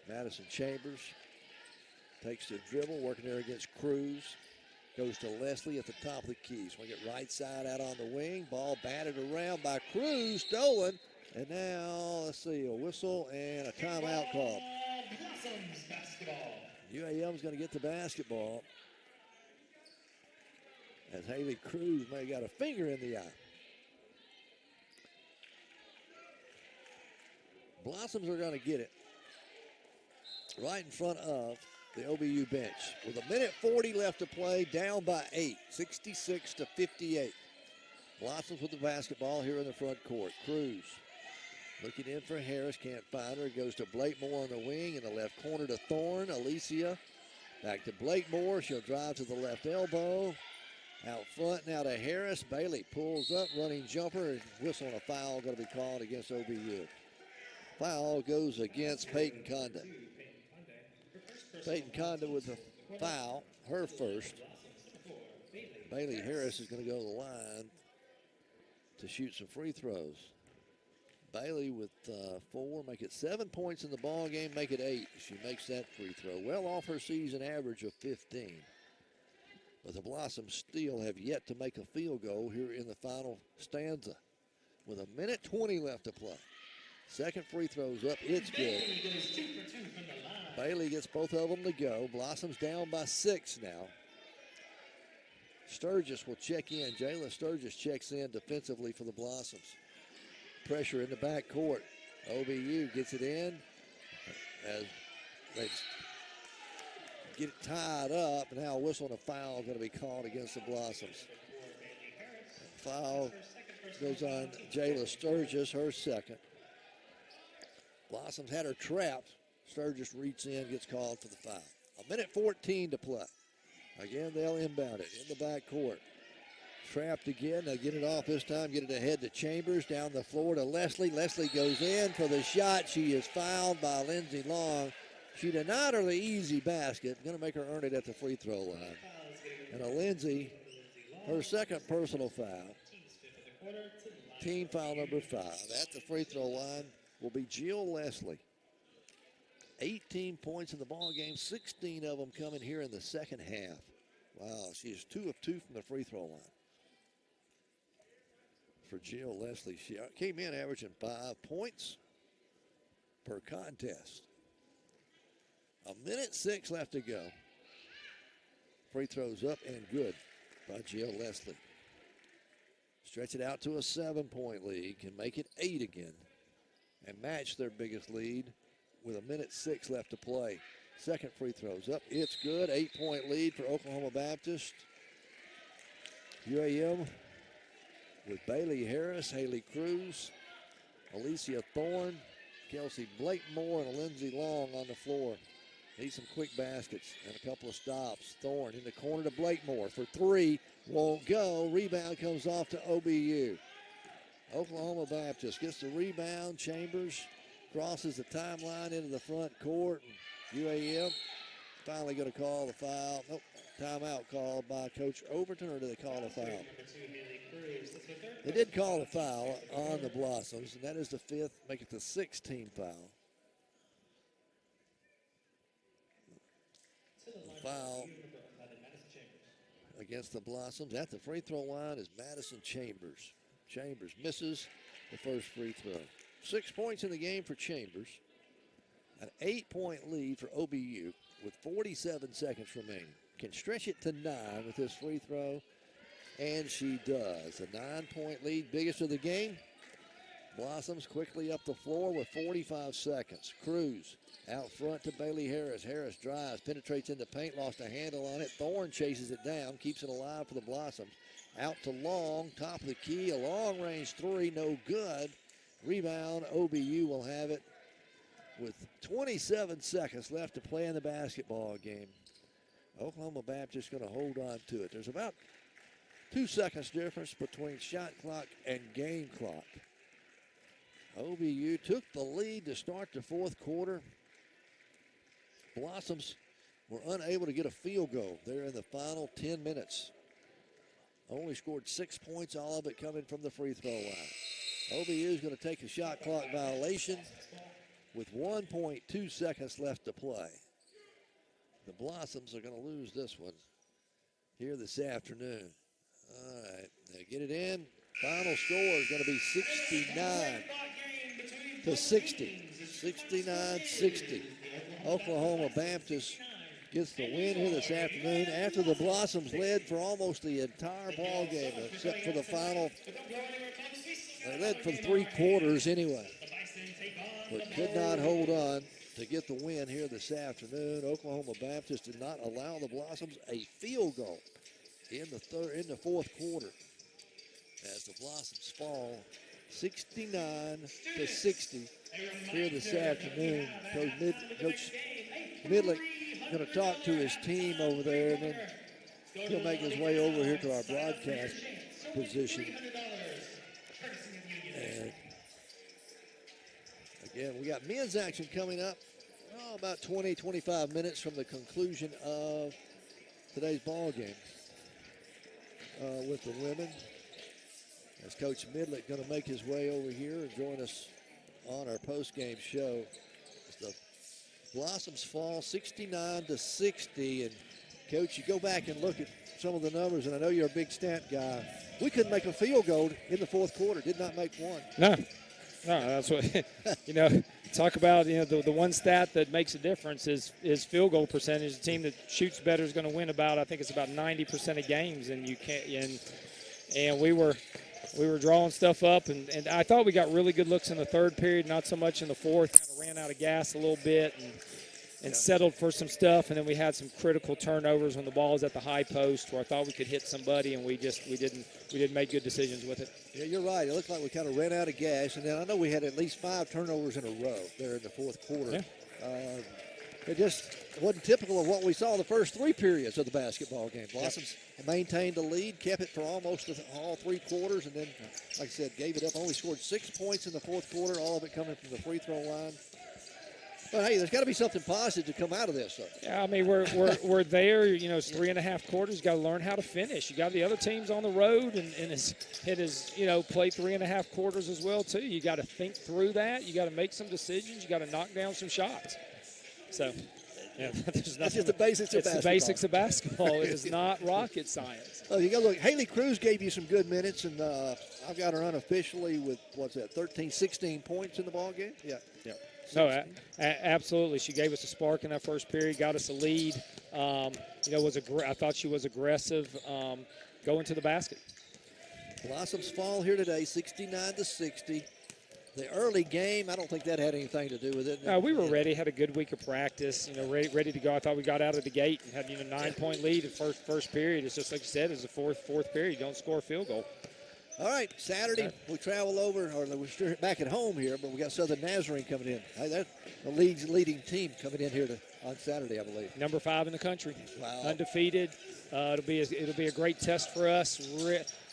Madison Chambers takes the dribble, working there against Cruz. Goes to Leslie at the top of the key. Swing it right side out on the wing. Ball batted around by Cruz, stolen. And now, let's see, a whistle and a timeout call. Blossoms basketball. UAM's going to get the basketball. As Haley Cruz may have got a finger in the eye. Blossoms are going to get it. right in front of the OBU bench. With 1:40 left to play, down by 8, 66-58. Blossoms with the basketball here in the front court. Cruz looking in for Harris, can't find her. Goes to Blakemore on the wing in the left corner to Thorne. Alicia back to Blakemore. She'll drive to the left elbow. Out front now to Harris. Bailey pulls up, running jumper. Whistle on a foul going to be called against OBU. Foul goes against Peyton Conda. Peyton Conda with the foul, her first. Bailey Harris is going to go to the line to shoot some free throws. Bailey with 4, make it 7 points in the ball game, make it 8. She makes that free throw. Well off her season average of 15. But the Blossoms still have yet to make a field goal here in the final stanza. With 1:20 left to play. Second free throw's up, it's good. Bailey gets both of them to go. Blossoms down by 6 now. Sturgis will check in. Jayla Sturgis checks in defensively for the Blossoms. Pressure in the back court. OBU gets it in as they get it tied up. Now a whistle and a foul going to be called against the Blossoms. Foul goes on Jayla Sturgis, her second. Blossoms had her trapped. Sturgis reaches in, gets called for the foul. 1:14 to play. Again, they'll inbound it in the back court. Trapped again. They'll get it off this time. Get it ahead to Chambers. Down the floor to Leslie. Leslie goes in for the shot. She is fouled by Lindsey Long. She denied her the easy basket. Going to make her earn it at the free throw line. And Lindsey, her second personal foul. Team foul number 5. At the free throw line will be Jill Leslie. 18 points in the ball game, 16 of them coming here in the second half. Wow, she is 2 of 2 from the free throw line. For Jill Leslie, she came in averaging 5 points per contest. 1:06 left to go. Free throws up and good by Jill Leslie. Stretch it out to a 7-point lead, can make it 8 again, and match their biggest lead with 1:06 left to play. Second free throw's up. It's good. 8-point lead for Oklahoma Baptist. UAM with Bailey Harris, Haley Cruz, Alicia Thorne, Kelsey Blakemore, and Lindsey Long on the floor. Need some quick baskets and a couple of stops. Thorne in the corner to Blakemore for 3. Won't go. Rebound comes off to OBU. Oklahoma Baptist gets the rebound. Chambers crosses the timeline into the front court. UAM finally going to call the foul. Nope, timeout called by Coach Overton, or did they call a foul? They did call a foul on the Blossoms, and that is the 5th, make it the 16th foul. The foul against the Blossoms at the free throw line is Madison Chambers. Chambers misses the first free throw. 6 points in the game for Chambers. An 8-point lead for OBU with 47 seconds remaining. Can stretch it to 9 with this free throw, and she does. A 9-point lead, biggest of the game. Blossoms quickly up the floor with 45 seconds. Cruz out front to Bailey Harris. Harris drives, penetrates into paint, lost a handle on it. Thorne chases it down, keeps it alive for the Blossoms. Out to Long, top of the key, a long-range 3, no good. Rebound, OBU will have it with 27 seconds left to play in the basketball game. Oklahoma Baptist going to hold on to it. There's about 2 seconds difference between shot clock and game clock. OBU took the lead to start the fourth quarter. Blossoms were unable to get a field goal there in the final 10 minutes. Only scored 6 points, all of it coming from the free throw line. OBU is going to take a shot clock violation with 1.2 seconds left to play. The Blossoms are going to lose this one here this afternoon. All right, they get it in. Final score is going to be 69-60. 69-60. Oklahoma Baptist gets the win here this afternoon after the Blossoms led for almost the entire ball game, except for the final. They led for 3 quarters anyway, but could not hold on to get the win here this afternoon. Oklahoma Baptist did not allow the Blossoms a field goal in the fourth quarter as the Blossoms fall 69-60 here this afternoon. Coach Midlick going to talk to his team over there, and then he'll make his way over here to our broadcast position. And again, we got men's action coming up about 20, 25 minutes from the conclusion of today's ball game with the women. As Coach Midlick going to make his way over here and join us on our post-game show. As the Blossoms fall 69-60, and Coach, you go back and look at some of the numbers, and I know you're a big stat guy. We couldn't make a field goal in the fourth quarter. Did not make one. No, that's what talk about. The one stat that makes a difference is field goal percentage. The team that shoots better is going to win about, I think it's about 90% of games, and you can't. And we were drawing stuff up, and I thought we got really good looks in the third period, not so much in the fourth. Kind of ran out of gas a little bit and settled for some stuff, and then we had some critical turnovers when the ball was at the high post where I thought we could hit somebody, and we didn't make good decisions with it. Yeah, you're right. It looked like we kind of ran out of gas, and then I know we had at least 5 turnovers in a row there in the fourth quarter. Yeah. It just wasn't typical of what we saw the first 3 periods of the basketball game. Blossoms maintained the lead, kept it for almost all 3 quarters, and then, like I said, gave it up. Only scored 6 points in the fourth quarter, all of it coming from the free throw line. But hey, there's got to be something positive to come out of this. Yeah, I mean, we're there. It's 3.5 quarters. You got to learn how to finish. You got the other teams on the road, and it has played 3.5 quarters as well too. You got to think through that. You got to make some decisions. You got to knock down some shots. So, yeah, that's just the basics of basketball. It's the basics of basketball. It is not rocket science. Oh, you got to look. Haley Cruz gave you some good minutes, and I've got her unofficially with 16 points in the ball game. Yeah. No, absolutely. She gave us a spark in that first period, got us a lead. I thought she was aggressive going to the basket. Blossoms fall here today, 69-60. The early game, I don't think that had anything to do with it. No, we were ready, had a good week of practice, ready to go. I thought we got out of the gate and had, 9-point lead in first period. It's just like you said, it's the fourth period. You don't score a field goal. All right, Saturday we travel over, or we're back at home here, but we got Southern Nazarene coming in. Hey, that's the league's leading team coming in here on Saturday, I believe. Number 5 in the country, wow. Undefeated. It'll be a great test for us.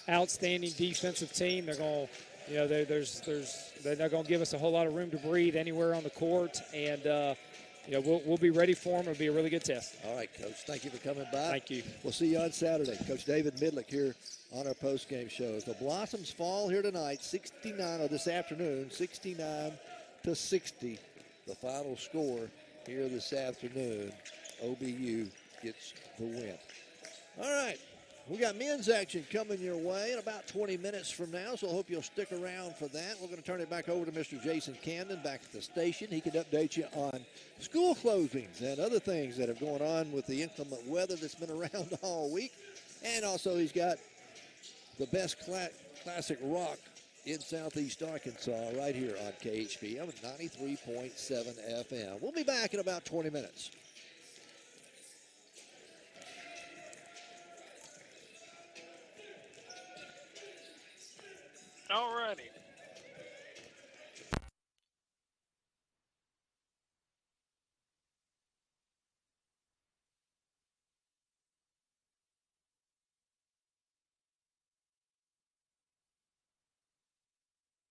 Outstanding defensive team. They're going, they're not going to give us a whole lot of room to breathe anywhere on the court, and we'll be ready for them. It'll be a really good test. All right, Coach. Thank you for coming by. Thank you. We'll see you on Saturday. Coach David Midlick here on our post-game shows. The Blossoms fall here tonight, this afternoon, 69-60. The final score here this afternoon. OBU gets the win. All right. We got men's action coming your way in about 20 minutes from now, so I hope you'll stick around for that. We're going to turn it back over to Mr. Jason Camden back at the station. He can update you on school closings and other things that have gone on with the inclement weather that's been around all week. And also he's got the best classic rock in Southeast Arkansas right here on KHPM at 93.7 FM. We'll be back in about 20 minutes. All righty.